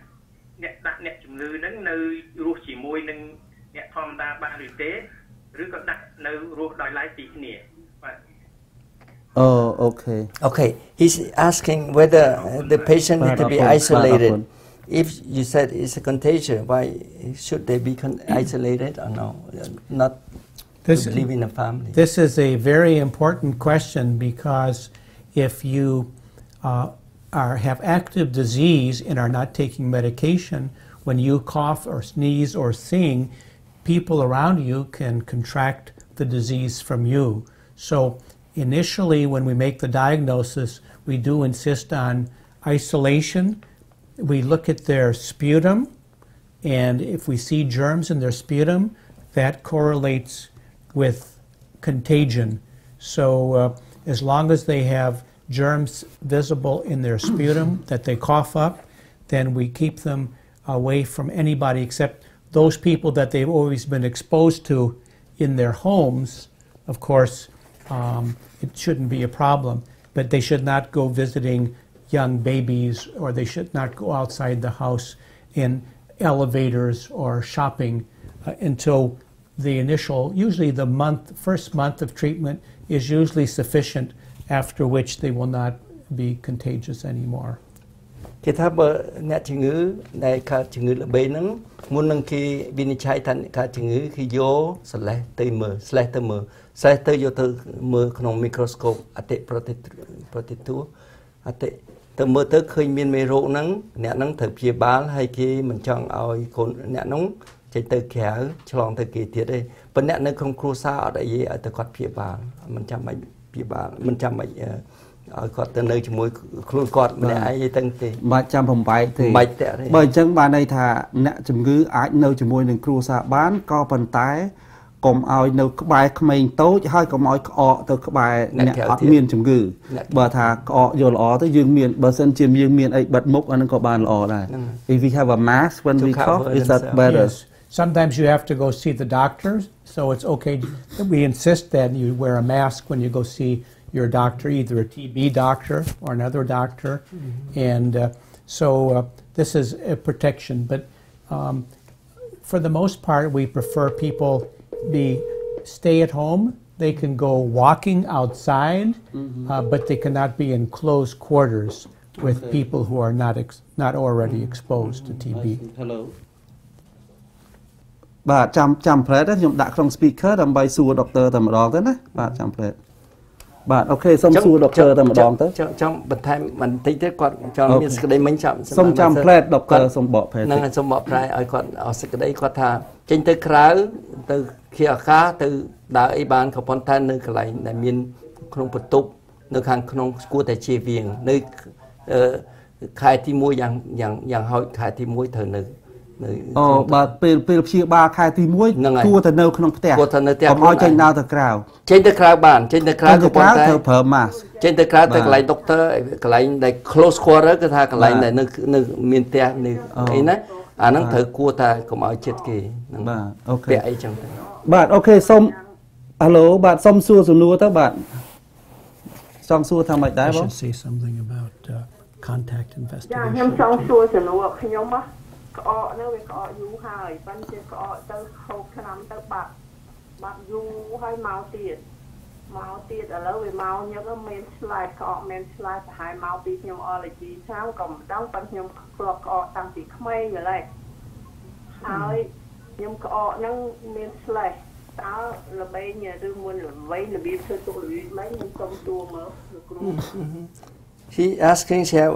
[SPEAKER 4] អ្នកដាក់អ្នកជំងឺហ្នឹងនៅរស់ជាមួយនឹងអ្នកធម្មតាបានឬទេឬក៏ដាក់នៅរស់ដោយឡែកពីគ្នាបាទ
[SPEAKER 1] Oh, okay.
[SPEAKER 2] Okay, he's asking whether the patient need to be isolated. If you said it's a contagion, why should they be isolated or no? Not to live in a family.
[SPEAKER 3] This is a very important question because if you have active disease and are not taking medication, when you cough or sneeze or sing, people around you can contract the disease from you. So initially, when we make the diagnosis, we do insist on isolation. We look at their sputum, and if we see germs in their sputum, that correlates with contagion. So as long as they have germs visible in their sputum that they cough up, then we keep them away from anybody except those people that they've always been exposed to in their homes, of course, it shouldn't be a problem. But they should not go visiting young babies, or they should not go outside the house in elevators or shopping until the initial, usually the first month of treatment is usually sufficient, after which they will not be contagious anymore.
[SPEAKER 2] គេថាបើអ្នកជំងឺដែលកើតជំងឺល្បីហ្នឹងមុននឹងគេវិនិច្ឆ័យថាកើតជំងឺគឺយកស្លេសទៅមើលស្លេសទៅយកទៅមើលក្នុងមីក្រូស្កូបអតិប្រតិទូអតិទៅមើលទៅឃើញមានមេរោគហ្នឹងអ្នកហ្នឹងត្រូវព្យាបាលហើយគេមិនចង់ឲ្យកូនអ្នកហ្នឹងចេញទៅក្រៅឆ្លងទៅគេទៀតទេប៉ុន្តែអ្នកនៅក្នុងគ្រួសារអត់អីឲ្យទៅគាត់ព្យាបាលមិនចាំបាច់ព្យាបាលមិនចាំបាច់ឲ្យគាត់ទៅនៅជាមួយខ្លួនគាត់ម្នាក់ឯងទេទេបាច់ចាំបំបែកទេបាច់តែបើអញ្ចឹងបានន័យថាអ្នកជំងឺអាចនៅជាមួយនឹងគ្រួសារបានក៏ប៉ុន្តែកុំឲ្យនៅក្បែរក្មេងតូចហើយកុំឲ្យក្អកទៅក្បែរអ្នកអត់មានជំងឺបើថាក្អកយកល្អទៅយើងមានបើសិនជាយើងមានអីបិទមុខអានឹងក៏បានល្អដែរ If we have a mask when we cough is that better
[SPEAKER 3] Sometimes you have to go see the doctor, so it's okay. We insist that you wear a mask when you go see your doctor, either a TB doctor or another doctor. And so this is a protection. But for the most part, we prefer people stay at home. They can go walking outside, but they cannot be in close quarters with people who are not already exposed to TB.
[SPEAKER 1] Hello. បាទចាំផ្លែតខ្ញុំដាក់ក្នុង speaker ដើម្បីសួរ doctor តែម្ដងទៅណាបាទចាំផ្លែតបាទអូខេសូមសួរ doctor តែម្ដងទៅចង់បន្ថែមបន្តិចទៀតគាត់ចង់មានសេចក្តីមិញសូមចាំផ្លែត doctor សូមបកប្រែហ្នឹងសូមបកប្រែឲ្យគាត់អស់សេចក្តីគាត់ថាចេញទៅក្រៅទៅខៀវអាកាសទៅដើរអីបានក៏ប៉ុន្តែនៅកន្លែងដែលមានក្នុងបន្ទប់នៅខាងក្នុងគួរតែជៀសវាងនៅខែទី1យ៉ាងហោចខែទី1ត្រូវនៅអូបាទពេលព្យាបាលខែទី1គួរតែនៅក្នុងផ្ទះគួរតែនៅផ្ទះកុំឲ្យចេញដើរទៅក្រៅចេញទៅក្រៅបានចេញទៅក្រៅក៏ប៉ុន្តែត្រូវប្រើ mask ចេញទៅក្រៅទៅកន្លែង doctor កន្លែងដែល close quarter គឺថាកន្លែងដែលនៅមានផ្ទះនៅអីណាអាហ្នឹងត្រូវគួរតែកុំឲ្យចិត្តគេហ្នឹងបាទអូខេពាក់អីចឹងទៅបាទអូខេសូម Hello បាទសូមសួរសំណួរទៅបាទចង់សួរថាម៉េចដែរបង
[SPEAKER 3] say something about contact investigation
[SPEAKER 5] ខ្ញុំចង់សួរសំណួរខ្ញុំហ៎ក្អកនៅវាក្អកយូរហើយប៉ុន្តែក្អកទៅហូបឆ្នាំទៅបាត់យូរហើយមកទៀតឥឡូវវាមកញឹកមានឆ្លែតក្អកមានឆ្លែតប្រហែលមកពីខ្ញុំ allergy ឆ្នាំក៏មិនដឹងប៉ុន្តែខ្ញុំធ្លាប់ក្អកតាំងពីក្មេងម្ល៉េះហើយខ្ញុំក្អកហ្នឹងមានឆ្លែតតើល្បែងឬមុនល្បែងរបៀបធ្វើទុករបៀបម៉េចខ្ញុំសុំសួរមើលគ្រូ
[SPEAKER 2] She asking she have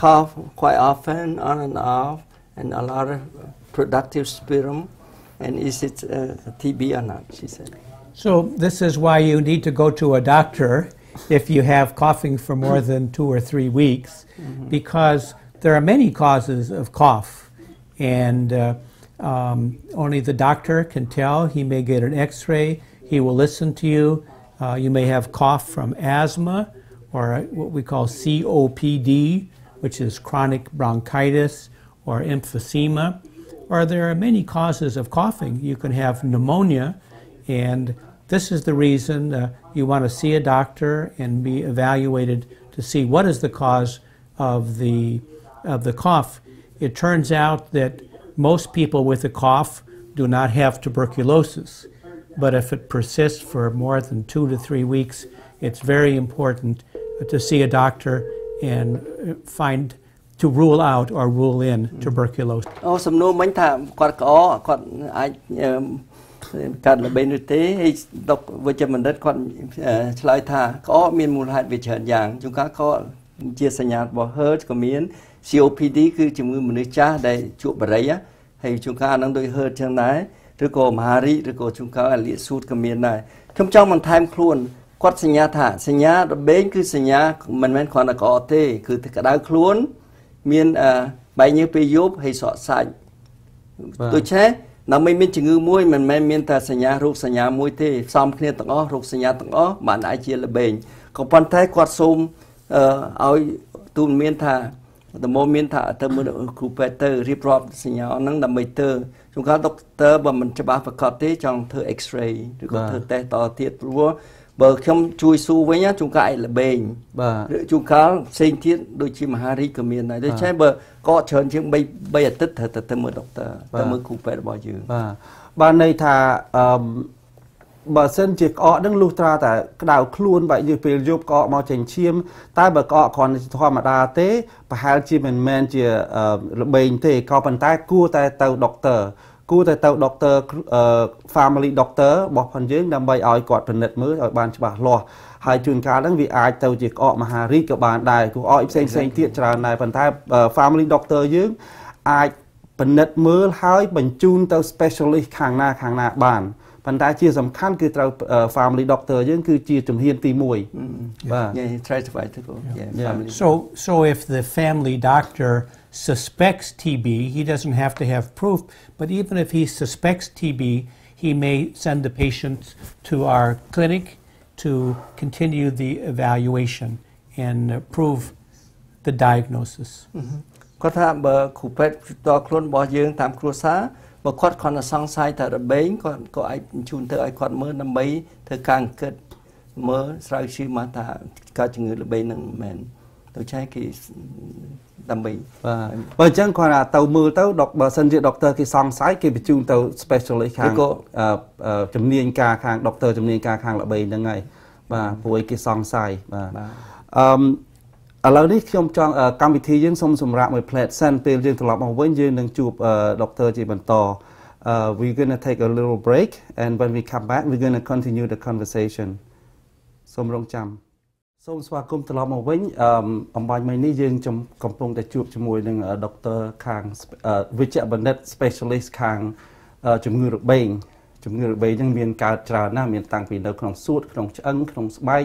[SPEAKER 2] cough quite often on and off and a lot of productive sputum, and is it TB or not, she said.
[SPEAKER 3] So this is why you need to go to a doctor if you have coughing for more than 2 or 3 weeks, because there are many causes of cough, and only the doctor can tell. He may get an x-ray, he will listen to you. You may have cough from asthma, or what we call COPD, which is chronic bronchitis, or emphysema, or there are many causes of coughing. You can have pneumonia, and this is the reason you want to see a doctor and be evaluated to see what is the cause of the cough. It turns out that most people with a cough do not have tuberculosis, but if it persists for more than 2 to 3 weeks, it's very important to see a doctor and to rule out or rule in tuberculosis. សំណួរមិញថាគាត់ក្អកគាត់អាចកើតល្បែងឬទេហើយវិជ្ជបណ្ឌិតគាត់ឆ្លើយថាក្អកមានមូលហេតុវាច្រើនយ៉ាងជួនកាលក៏ជាសញ្ញារបស់ HERD ក៏មាន COPD គឺជំងឺមនុស្សចាស់ដែលជក់បារីហើយជួនកាលហ្នឹងដូច HERD ចឹងដែរឬក៏មហារីកឬក៏ជួនកាលលាកសួតក៏មានដែរខ្ញុំចង់បន្ថែមខ្លួនគាត់សញ្ញាថាសញ្ញារបេងគឺសញ្ញាមិនមែនគ្រាន់តែក្អកទេគឺក្តៅខ្លួនមានបែកញើសពេលយប់ហើយសក់សាច់ដូច្នេះដើម្បីមានជំងឺមួយមិនមែនមានតែសញ្ញារោគសញ្ញាមួយទេផ្សំគ្នាទាំងអស់រោគសញ្ញាទាំងអស់បានអាចជាល្បែងក៏ប៉ុន្តែគាត់សូមឲ្យទូលមានថាដំបូងមានថាទៅមើលគ្រូពេទ្យទៅរៀបរាប់សញ្ញាហ្នឹងដើម្បីទៅ
[SPEAKER 2] chúng ta doctor bằng mình cho bà phải có tí trong thơ X-ray rồi có thơ test to tiết luôn bờ không chui su với nhá chúng ta là bền chúng ta sinh thiết đôi chim Harry của miền này để trái bờ có chơn chứ bây giờ tích thật mới doctor mới cụ phải bao nhiêu
[SPEAKER 1] bà này thà bà sân chỉ có đứng lưu tra tại đào khuôn vậy như về giúp có màu chành chiêm tai bà có còn thoa mà đa tế bà hai chim mình chỉ bệnh thì có bàn tay cua tại tàu doctor family doctor bỏ phần dưới đâm bay ỏi quạt phần nét mới ở bàn cho bà lo hai chuyên gia đang vì ai tàu chỉ có mà Harry các bạn đài của ỏi xanh tiết trà này phần tay family doctor dưới ai phần nét mới hai bệnh chun tàu specialist hàng na bàn phần tay chia sầm khănคือเราfamily doctor យើងគឺជាជំហានទី1បាទ
[SPEAKER 3] So if the family doctor suspects TB he doesn't have to have proof but even if he suspects TB he may send the patient to our clinic to continue the evaluation and prove the diagnosis
[SPEAKER 2] គាត់ថាបើគ្រូពេទ្យតខ្លួនរបស់យើងតាមគ្រួសារបើគាត់គ្រាន់តែសង្ស័យថារបេងក៏អាចជូនទៅឲ្យគាត់មើលដើម្បីធ្វើការអង្កេតមើលស្រាវជ្រាវមកថាកើតជំងឺរបេងនឹងមិនមែនទៅឆែកគេដើម្បី
[SPEAKER 1] បើអញ្ចឹងគាត់ថាទៅមើលទៅបើសិនជាដុកទ័រគេសង្ស័យគេបញ្ជូនទៅ specialist ខាងជំនាញការខាងដុកទ័រជំនាញការខាងរបេងហ្នឹងហើយបាទព្រោះគេសង្ស័យបាទឥឡូវនេះខ្ញុំចង់កម្មវិធីយើងសូមសម្រាប់មួយ plate សិនពេលយើងត្រឡប់មកវិញយើងនឹងជួបដុកទ័រជាបន្ត we're going to take a little break and when we come back we're going to continue the conversation សូមរងចាំសូមស្វាគមន៍ត្រឡប់មកវិញអំបញ្ញមិញនេះយើងកំពុងតែជួបជាមួយនឹងដុកទ័រខាងវិជ្ជបណ្ឌិត specialist ខាងជំងឺរបេងហ្នឹងមានកើតច្រើនណាស់មានតាំងពីនៅក្នុងសួតក្នុងឆ្អឹងក្នុងស្បែក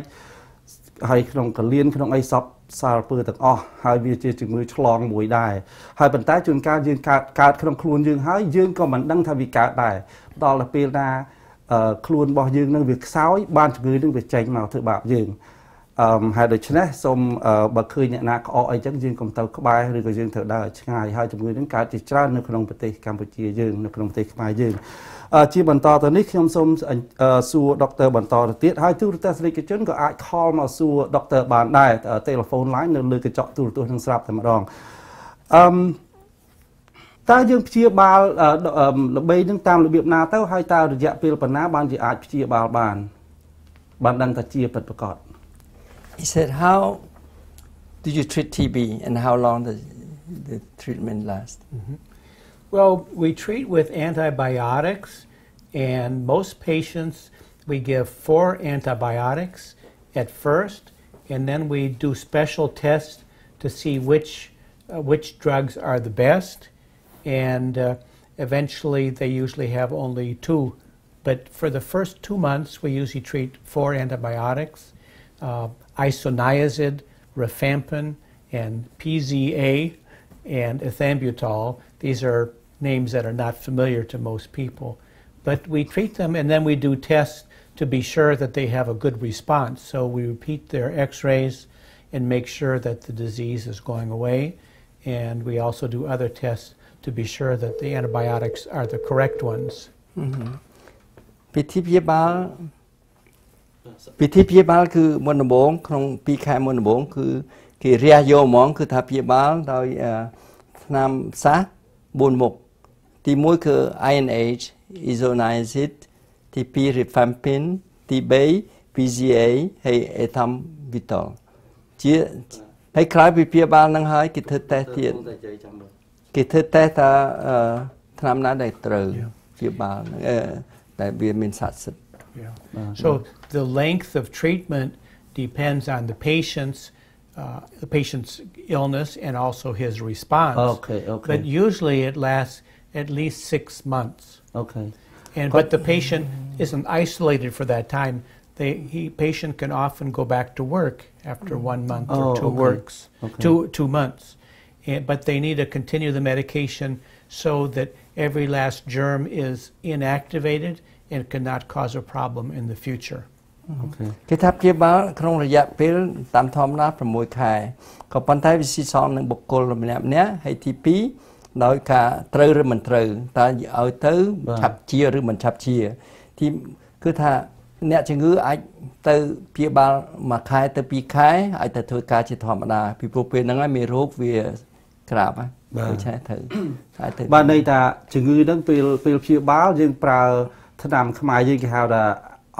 [SPEAKER 1] ហើយក្នុងកលៀនក្នុងអីសពសារពើទាំងអស់ហើយវាជាជំងឺឆ្លងមួយដែរហើយប៉ុន្តែជួនកាលយើងកើតក្នុងខ្លួនយើងហើយយើងក៏មិនដឹងថាវាកើតដែរដល់ទៅពេលណាខ្លួនរបស់យើងនឹងវាខ្សោយបានជំងឺនឹងវាចេញមកធ្វើបាបយើងហើយដូច្នេះសូមបើឃើញអ្នកណាក្អកអីចឹងយើងកុំទៅក្បែរឬក៏យើងត្រូវដើរឆ្ងាយហើយជំងឺនឹងកើតជាច្រើននៅក្នុងប្រទេសកម្ពុជាយើងនៅក្នុងប្រទេសខ្មែរយើងជាបន្តទៅនេះខ្ញុំសូមសួរដុកទ័របន្តទៅទៀតហើយទូរទស្សនិកជនក៏អាច call មកសួរដុកទ័របានដែរ telephone line នៅលើកញ្ចក់ទូរទស្សន៍នឹងស្រាប់តែម្ដងតើយើងព្យាបាលរបេងនឹងតាមរបៀបណាទៅហើយតើរយៈពេលប៉ុណ្ណាបានជាអាចព្យាបាលបានដឹងថាជាពិតប្រាកដ
[SPEAKER 2] He said how do you treat TB and how long does the treatment last
[SPEAKER 3] Well, we treat with antibiotics, and most patients we give 4 antibiotics at first, and then we do special tests to see which drugs are the best, and eventually they usually have only 2. But for the first 2 months, we usually treat 4 antibiotics, isoniazid, rifampin, and PZA, and ethambutol. These are names that are not familiar to most people. But we treat them and then we do tests to be sure that they have a good response. So we repeat their x-rays and make sure that the disease is going away. And we also do other tests to be sure that the antibiotics are the correct ones.
[SPEAKER 2] ពិធីព្យាបាលគឺមុនដំបូងក្នុង2ខែមុនដំបូងគឺគេរះយកហ្មងគឺថាព្យាបាលដោយថ្នាំសាស4មុខទី1គឺ INH isoniazid ទី2 rifampin ទី3 PZA ហើយ ethambutol ជាហើយក្រោយពីព្យាបាលនឹងហើយគេធ្វើតេស្តទៀតគេធ្វើតេស្តថាថ្នាំណាដែលត្រូវព្យាបាលដែលវាមានស័ក្តិសិទ្ធិ
[SPEAKER 3] So the length of treatment depends on the patient's illness and also his response.
[SPEAKER 1] Okay.
[SPEAKER 3] But usually it lasts at least 6 months.
[SPEAKER 1] Okay.
[SPEAKER 3] But the patient isn't isolated for that time. Patient can often go back to work after 1 month or 2 months. But they need to continue the medication so that every last germ is inactivated and cannot cause a problem in the future.
[SPEAKER 2] គេថាព្យាបាលក្នុងរយៈពេលតាមធម្មតា6ខែក៏ប៉ុន្តែវាស៊ីសងនឹងបុគ្គលម្នាក់ៗហើយទី2 ដោយការត្រូវឬមិនត្រូវតើឲ្យទៅឆាប់ជាឬមិនឆាប់ជាទីគឺថាអ្នកជំងឺអាចទៅព្យាបាលមួយខែទៅ2ខែអាចទៅធ្វើការជាធម្មតាពីព្រោះពេលហ្នឹងហើយមេរោគវាក្រាបហើយដូច្នេះត្រូវអាចទៅ
[SPEAKER 1] បាទន័យថាជំងឺហ្នឹងពេលព្យាបាលយើងប្រើថ្នាំខ្មែរយើងគេហៅថា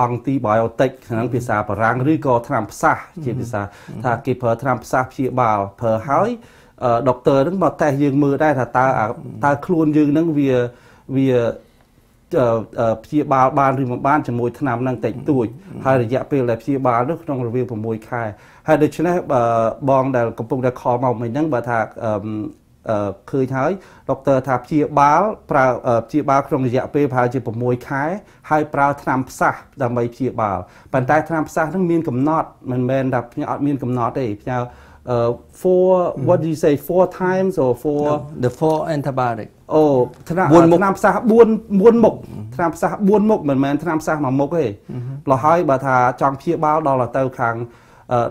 [SPEAKER 1] អង់ទីបាយអូទិកក្នុងភាសាបារាំងឬក៏ថ្នាំផ្សះជាភាសាថាគេប្រើថ្នាំផ្សះព្យាបាលប្រើហើយដុកទ័រហ្នឹងមកតេស្តយើងមើលដែរថាតើខ្លួនយើងហ្នឹងវាព្យាបាលបានឬមិនបានជាមួយថ្នាំហ្នឹងតិចតួចហើយរយៈពេលដែលព្យាបាលនោះក្នុងរវាង6ខែហើយដូច្នេះបងដែលកំពុងតែខលមកមិញហ្នឹងបើថាឃើញហើយដុកទ័រថាព្យាបាលក្នុងរយៈពេលប្រហែលជា6ខែហើយប្រើថ្នាំផ្សះដើម្បីព្យាបាលប៉ុន្តែថ្នាំផ្សះហ្នឹងមានកំណត់មិនមែនថាផ្ញើអត់មានកំណត់ទេផ្ញើwhat do you say 4 times or
[SPEAKER 2] 4 the 4 antibiotic
[SPEAKER 1] អូថ្នាំផ្សះ4មុខថ្នាំផ្សះ4មុខមិនមែនថ្នាំផ្សះ1មុខទេព្រោះហើយបើថាចង់ព្យាបាលដល់ទៅខាង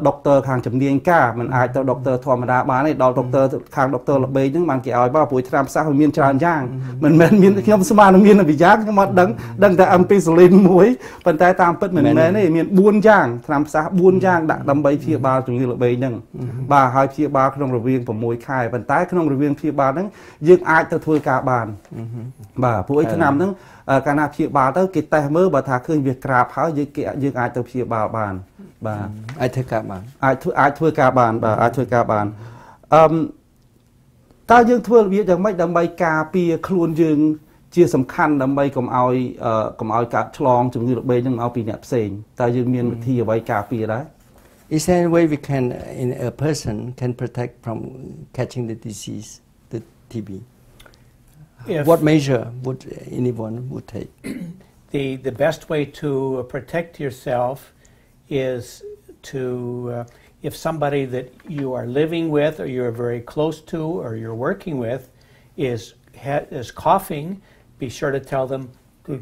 [SPEAKER 1] ដុកទ័រខាងជំនាញការមិនអាចទៅដុកទ័រធម្មតាបានទេដល់ដុកទ័រខាងដុកទ័រល្បីហ្នឹងបានគេឲ្យបើព្រោះថ្នាំផ្សះវាមានច្រើនយ៉ាងមិនមែនមានខ្ញុំស្មានមានវិយ៉ាងខ្ញុំអត់ដឹងតែអំពីសូលីនមួយប៉ុន្តែតាមពិតមិនមែនទេមាន4យ៉ាងថ្នាំផ្សះ4យ៉ាងដាក់ដើម្បីព្យាបាលជំងឺល្បីហ្នឹងបាទហើយព្យាបាលក្នុងរវាង6ខែប៉ុន្តែក្នុងរវាងព្យាបាលហ្នឹងយើងអាចទៅធ្វើការបានបាទព្រោះថ្នាំហ្នឹងកាលណាព្យាបាលទៅគេតេស្តមើលបើថាឃើញវាក្រាបហើយយើងអាចទៅព្យាបាលបានបាទ
[SPEAKER 2] អាចធ្វើការបាន
[SPEAKER 1] អាចធ្វើការបានបាទអាចធ្វើការបានតើយើងធ្វើរបៀបយ៉ាងម៉េចដើម្បីការពារខ្លួនយើងជាសំខាន់ដើម្បីកុំឲ្យកាត់ឆ្លងជំងឺរបេងនឹងមកពីអ្នកផ្សេងតើយើងមានវិធីអ្វីការពារដែរ
[SPEAKER 2] Is there any way we can a person can protect from catching the disease the TB What measure would anyone would take
[SPEAKER 3] The best way to protect yourself is to if somebody that you are living with or you're very close to or you're working with is coughing, be sure to tell them to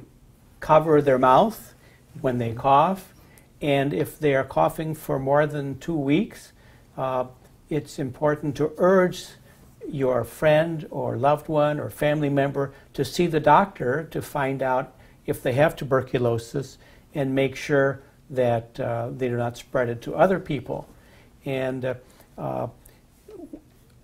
[SPEAKER 3] cover their mouth when they cough. And if they are coughing for more than 2 weeks, it's important to urge your friend or loved one or family member to see the doctor to find out if they have tuberculosis and make sure that they do not spread it to other people. And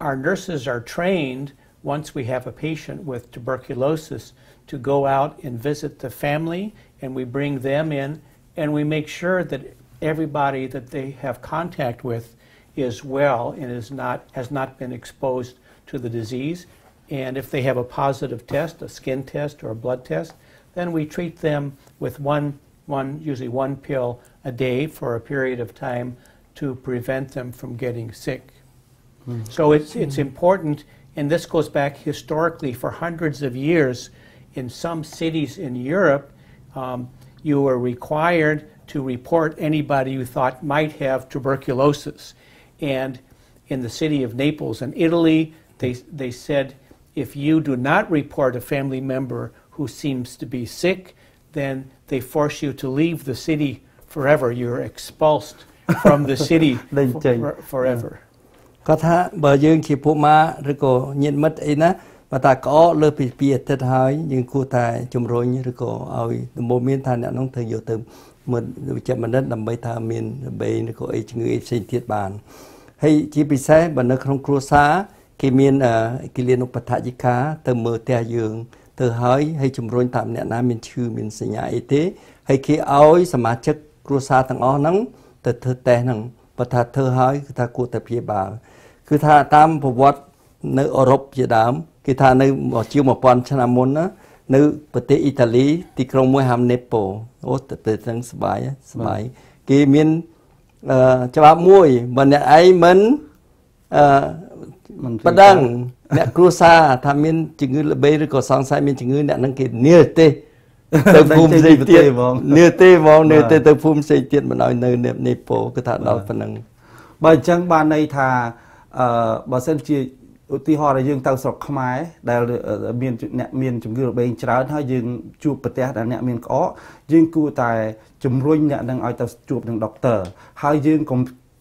[SPEAKER 3] our nurses are trained, once we have a patient with tuberculosis, to go out and visit the family, and we bring them in, and we make sure that everybody that they have contact with is well and has not been exposed to the disease. And if they have a positive test, a skin test or a blood test, then we treat them with usually one pill a day for a period of time to prevent them from getting sick. So it's important, and this goes back historically for hundreds of years. In some cities in Europe, you were required to report anybody you thought might have tuberculosis. And in the city of Naples in Italy, they said, if you do not report a family member who seems to be sick, then they force you to leave the city forever. You're expulsed from the city forever.
[SPEAKER 2] គាត់ថាបើយើងជាពួកម៉ាឬក៏ញាតិមិត្តអីណាបើតាក្អកលើពី2អាទិត្យហើយយើងគួរតែជំរុញឬក៏ឲ្យដំបូន្មានថាអ្នកនោះត្រូវយកទៅមើលវិជ្ជបណ្ឌិតដើម្បីថាមានរបេងឬក៏អីជំងឺអីផ្សេងទៀតបានហើយជាពិសេសបើនៅក្នុងគ្រួសារគេមានគិលានុបដ្ឋាយិកាទៅមើលផ្ទះយើងទៅហើយជំរុញតាមអ្នកណាមានឈឺមានសញ្ញាអីទេហើយគេឲ្យសមាជិកគ្រួសារទាំងអស់ហ្នឹងទៅធ្វើតេស្តហ្នឹងបើថាធ្វើហើយគឺថាគួរតែព្យាបាលគឺថាតាមប្រវត្តិនៅអឺរ៉ុបជាដើមគេថានៅជាង 1000 ឆ្នាំមុនណានៅប្រទេសអ៊ីតាលីទីក្រុងមួយហៅណេប៉ូអូទៅទាំងសបាយគេមានច្បាប់មួយបើអ្នកឯងមិនបណ្ដឹងអ្នកគ្រួសារថាមានជំងឺល្បីឬក៏សង្ស័យមានជំងឺអ្នកនឹងគេនាលទេទៅភូមិផ្សេងទៀតនាលទេហ្មងនាលទេទៅភូមិផ្សេងទៀតមិនឲ្យនៅណេប៉ូគឺថាដល់ប៉ុណ្ណឹង
[SPEAKER 1] បើអញ្ចឹងបានន័យថាបើសិនជាឧទាហរណ៍ដែលយើងទៅស្រុកខ្មែរដែលមានអ្នកមានជំងឺរបេងច្រើនហើយយើងជួបប្រទេសដែលអ្នកមានក្អកយើងគួរតែជំរុញអ្នកនឹងឲ្យទៅជួបនឹងដុកទ័រហើយយើង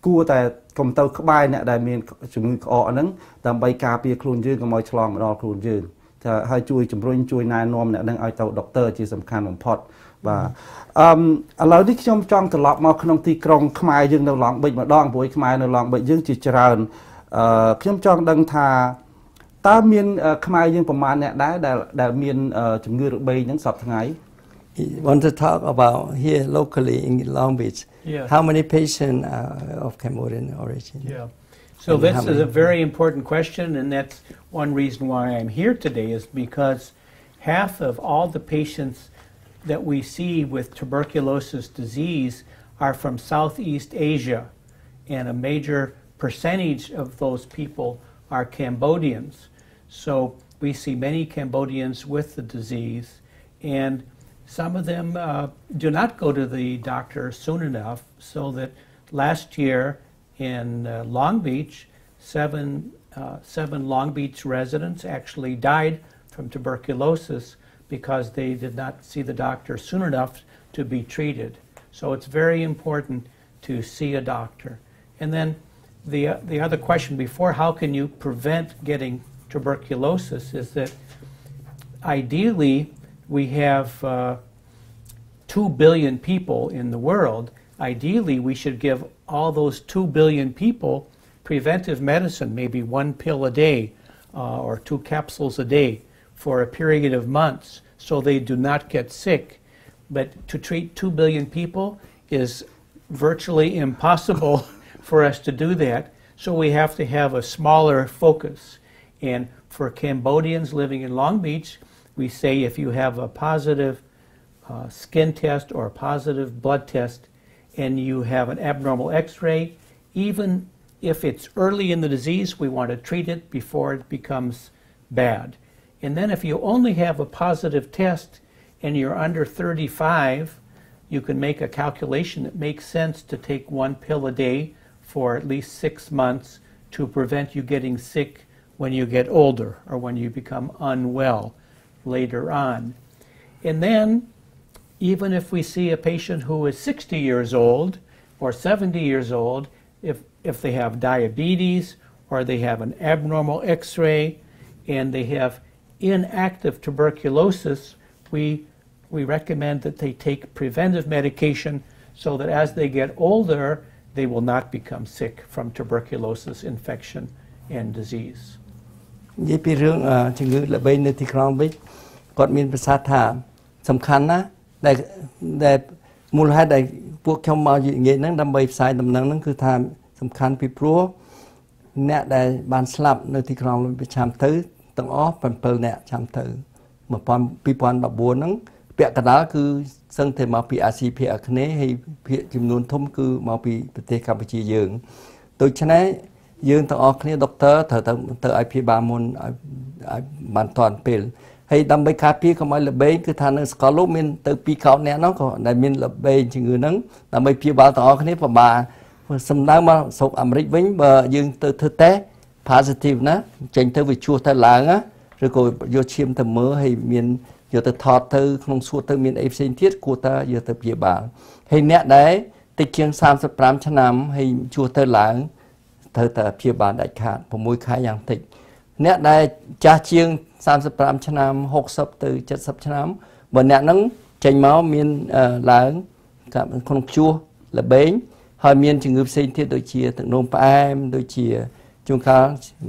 [SPEAKER 1] គួរតែកុំទៅក្បែរអ្នកដែលមានជំងឺក្អកហ្នឹងដើម្បីការពារខ្លួនយើងកុំឲ្យឆ្លងមកដល់ខ្លួនយើងថាឲ្យជួយជំរុញជួយណែនាំអ្នកហ្នឹងឲ្យទៅដុកទ័រជាសំខាន់បំផុតបាទឥឡូវនេះខ្ញុំចង់ត្រឡប់មកក្នុងទីក្រុងខ្មែរយើងនៅឡង់ប៊ិចម្ដងព្រោះខ្មែរនៅឡង់ប៊ិចយើងជាច្រើនខ្ញុំចង់ដឹងថាតើមានខ្មែរយើងប្រមាណអ្នកដែរដែលមានជំងឺរបេងហ្នឹងសពថ្ងៃ
[SPEAKER 2] Want to talk about here locally in Long Beach?
[SPEAKER 3] Yeah.
[SPEAKER 2] How many patients are of Cambodian origin?
[SPEAKER 3] Yeah. So this is a very important question, and that's one reason why I'm here today is because half of all the patients that we see with tuberculosis disease are from Southeast Asia, and a major percentage of those people are Cambodians. So we see many Cambodians with the disease, and some of them do not go to the doctor soon enough, so that last year in Long Beach, seven Long Beach residents actually died from tuberculosis because they did not see the doctor soon enough to be treated. So it's very important to see a doctor. And then the other question before, how can you prevent getting tuberculosis, is that ideally we have 2 billion people in the world. Ideally, we should give all those 2 billion people preventive medicine, maybe 1 pill a day or 2 capsules a day for a period of months so they do not get sick. But to treat 2 billion people is virtually impossible for us to do that. So we have to have a smaller focus. And for Cambodians living in Long Beach, we say if you have a positive skin test or a positive blood test and you have an abnormal x-ray, even if it's early in the disease, we want to treat it before it becomes bad. And then if you only have a positive test and you're under 35, you can make a calculation that makes sense to take 1 pill a day for at least 6 months to prevent you getting sick when you get older or when you become unwell later on. And then even if we see a patient who is 60 years old or 70 years old, if they have diabetes or they have an abnormal x-ray and they have inactive tuberculosis, we recommend that they take preventive medication so that as they get older, they will not become sick from tuberculosis infection and disease.
[SPEAKER 2] និយាយពីរឿងជំងឺល្បីនៅទីក្រុងវិញគាត់មានប្រសាសន៍ថាសំខាន់ណាស់ដែលមូលហេតុដែលពួកខ្ញុំមកនិយាយហ្នឹងដើម្បីផ្សាយដំណឹងហ្នឹងគឺថាសំខាន់ពីព្រោះអ្នកដែលបានស្លាប់នៅទីក្រុងប្រចាំទៅទាំងអស់7នាក់ចាំទៅ2014ហ្នឹងពាក់កណ្ដាលគឺសឹងតែមកពីអាស៊ីភាគអាគ្នេយ៍ហើយភាគចំនួនធំគឺមកពីប្រទេសកម្ពុជាយើងដូច្នេះយើងទាំងអស់គ្នាដុកទ័រត្រូវទៅឲ្យព្យាបាលមុនឲ្យបានទាន់ពេលហើយដើម្បីការពារកុំឲ្យល្បែងគឺថានៅសកលលោកមានទៅ2កោតអ្នកនោះក៏ដែលមានល្បែងជំងឺហ្នឹងដើម្បីព្យាបាលទាំងអស់គ្នាពិបាកសំដៅមកស្រុកអាមេរិកវិញបើយើងទៅធ្វើតេស្ត positive ណាចេញទៅវាជួសទៅឡើងណាឬក៏យកឈាមទៅមើលហើយមានយកទៅថតទៅក្នុងសួតទៅមានអីផ្សេងទៀតគួរតែយកទៅព្យាបាលហើយអ្នកដែលតិចជាង35ឆ្នាំហើយជួសទៅឡើងត្រូវតែព្យាបាលដាច់ខាត6ខែយ៉ាងតិចអ្នកដែលចាស់ជាង35ឆ្នាំ60ទៅ70ឆ្នាំបើអ្នកហ្នឹងចេញមកមានឡើងក្នុងព្យុះល្បែងហើយមានជំងឺផ្សេងទៀតដូចជាទឹកនោមផ្អែមដូចជាជួនកាល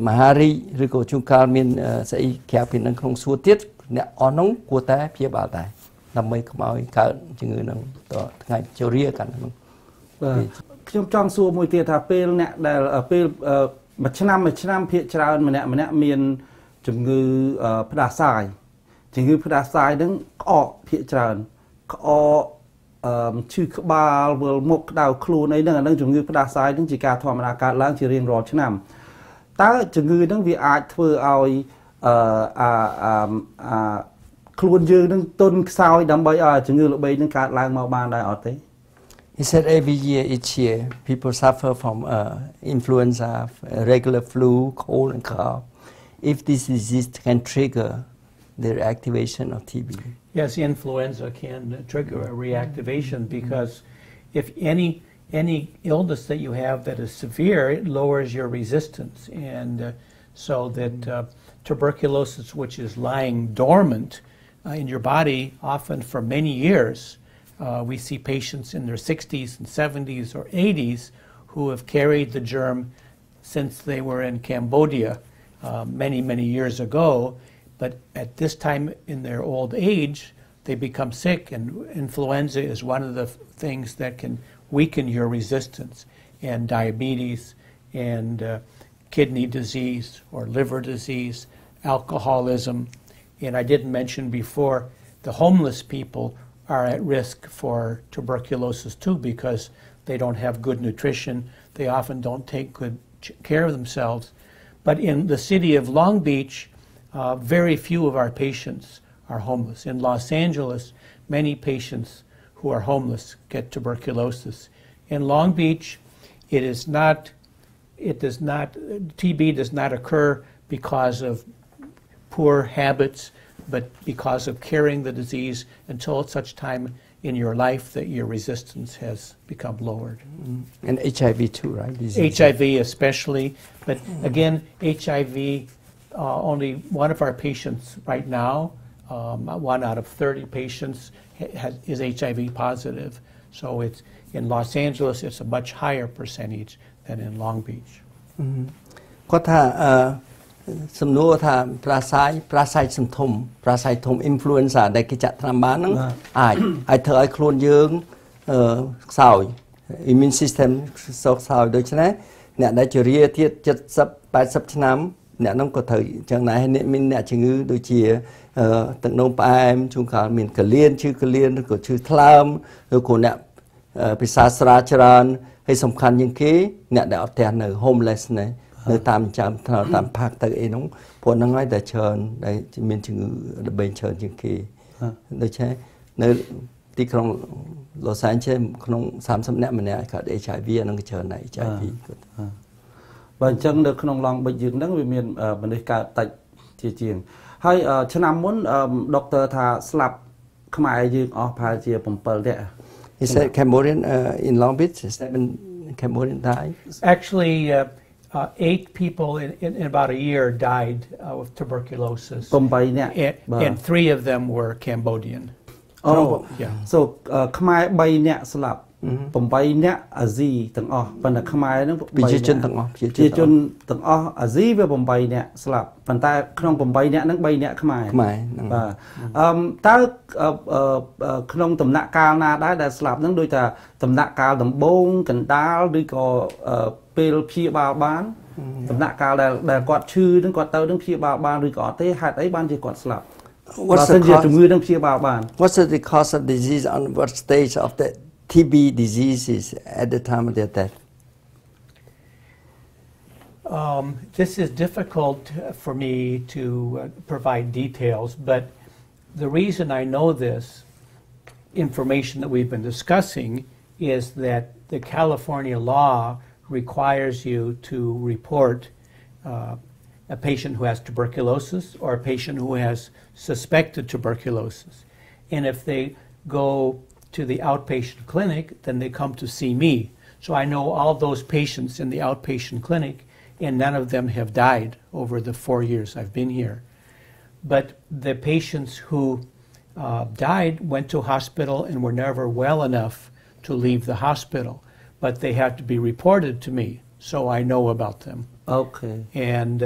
[SPEAKER 2] មហារីកឬក៏ជួនកាលមានស្អីក្រៅពីនឹងក្នុងសួតទៀតអ្នកអស់នោះគួរតែព្យាបាលដែរដើម្បីកុំឲ្យកើតជំងឺហ្នឹងតថ្ងៃចូលរាកាន់ហ្នឹង
[SPEAKER 1] ខ្ញុំចង់សួរមួយទៀតថាពេលអ្នកដែលពេលមួយឆ្នាំភាគច្រើនម្នាក់មានជំងឺផ្ដាសាយជំងឺផ្ដាសាយហ្នឹងក្អកភាគច្រើនក្អកឈឺក្បាលវិលមុខក្តៅខ្លួនអីហ្នឹងអានឹងជំងឺផ្ដាសាយហ្នឹងជាការធម្មតាកើតឡើងជារៀងរាល់ឆ្នាំតើជំងឺហ្នឹងវាអាចធ្វើឲ្យខ្លួនយើងនឹងទន់ខ្សោយដើម្បីឲ្យជំងឺល្បីនឹងកើតឡើងមកបានដែរអត់ទេ
[SPEAKER 2] He said every year, each year, people suffer from influenza, regular flu, cold and cough. If this disease can trigger the reactivation of TB.
[SPEAKER 3] Yes, influenza can trigger a reactivation because any illness that you have that is severe, it lowers your resistance. And so that tuberculosis, which is lying dormant in your body, often for many years, we see patients in their 60s and 70s or 80s who have carried the germ since they were in Cambodia many, many years ago. But at this time in their old age, they become sick, and influenza is one of the things that can weaken your resistance, and diabetes and kidney disease or liver disease, alcoholism. And I didn't mention before, the homeless people are at risk for tuberculosis too, because they don't have good nutrition. They often don't take good care of themselves. But in the city of Long Beach, very few of our patients are homeless. In Los Angeles, many patients who are homeless get tuberculosis. In Long Beach, TB does not occur because of poor habits, but because of carrying the disease until such time in your life that your resistance has become lowered.
[SPEAKER 2] And HIV too, right?
[SPEAKER 3] HIV especially, but again, HIV, only one of our patients right now, 1 out of 30 patients is HIV positive. So it's in Los Angeles, it's a much higher percentage than in Long Beach.
[SPEAKER 2] គាត់ថាសំណួរថាប្រាស័យសំធំប្រាស័យធំ influenza ដែលគេចាក់ថ្នាំបានហ្នឹងអាចធ្វើឲ្យខ្លួនយើងខ្សោយ immune system សោកខ្សោយដូច្នេះអ្នកដែលជារាទៀត70 80ឆ្នាំអ្នកហ្នឹងក៏ត្រូវអញ្ចឹងដែរមានអ្នកជំងឺដូចជាទឹកនោមផ្អែមជួនកាលមានកលៀនឈឺកលៀនឬក៏ឈឺថ្លើមឬក៏អ្នកពិសាស្រាច្រើនហើយសំខាន់ជាងគេអ្នកដែលអត់ផ្ទះនៅ homeless ណានៅតាមចាំតាមផាកទៅអីហ្នឹងព្រោះហ្នឹងហើយតែច្រើនដែលមានជំងឺល្បែងច្រើនជាងគេដូច្នេះនៅទីក្រុង Los Angeles ក្នុង30នាក់ម្នាក់កើត HIV អាហ្នឹងច្រើនណាស់ HIV គាត់
[SPEAKER 1] បើអញ្ចឹងនៅក្នុង Long Beach យើងហ្នឹងវាមានមនុស្សកើតតិចជាងហើយឆ្នាំមុនដុកទ័រថាស្លាប់ខ្មែរយើងអស់ប្រហែលជា7នាក់
[SPEAKER 2] He said Cambodian in Long Beach 7 Cambodian died.
[SPEAKER 3] Actually 8 people in about a year died of tuberculosis.
[SPEAKER 1] 8នាក់
[SPEAKER 3] and 3 of them were Cambodian.
[SPEAKER 1] Oh,
[SPEAKER 3] yeah.
[SPEAKER 1] So ខ្មែរ3នាក់ស្លាប់8នាក់អាស៊ីទាំងអស់ប៉ុន្តែខ្មែរហ្នឹង
[SPEAKER 2] ប្រជាជនទាំងអស់
[SPEAKER 1] ប្រជាជនទាំងអស់អាស៊ីវា8នាក់ស្លាប់ប៉ុន្តែក្នុង8នាក់ហ្នឹង3នាក់ខ្មែរ
[SPEAKER 2] ហ្នឹង
[SPEAKER 1] បាទតើក្នុងដំណាក់កាលណាដែរដែលស្លាប់ហ្នឹងដូចថាដំណាក់កាលដំបូងកណ្ដាលឬក៏ពេលព្យាបាលបានដំណាក់កាលដែលគាត់ឈឺហ្នឹងគាត់ទៅនឹងព្យាបាលបានឬក៏អត់ទេហេតុអីបានជាគាត់ស្លាប់
[SPEAKER 2] What's the cause?
[SPEAKER 1] ជំងឺនឹងព្យាបាលបាន
[SPEAKER 2] What's the cause of disease on what stage of the TB diseases at the time of their death?
[SPEAKER 3] This is difficult for me to provide details, but the reason I know this information that we've been discussing is that the California law requires you to report a patient who has tuberculosis or a patient who has suspected tuberculosis. And if they go to the outpatient clinic, then they come to see me. So I know all those patients in the outpatient clinic, and none of them have died over the 4 years I've been here. But the patients who died went to hospital and were never well enough to leave the hospital, but they have to be reported to me, so I know about them.
[SPEAKER 1] Okay.
[SPEAKER 3] And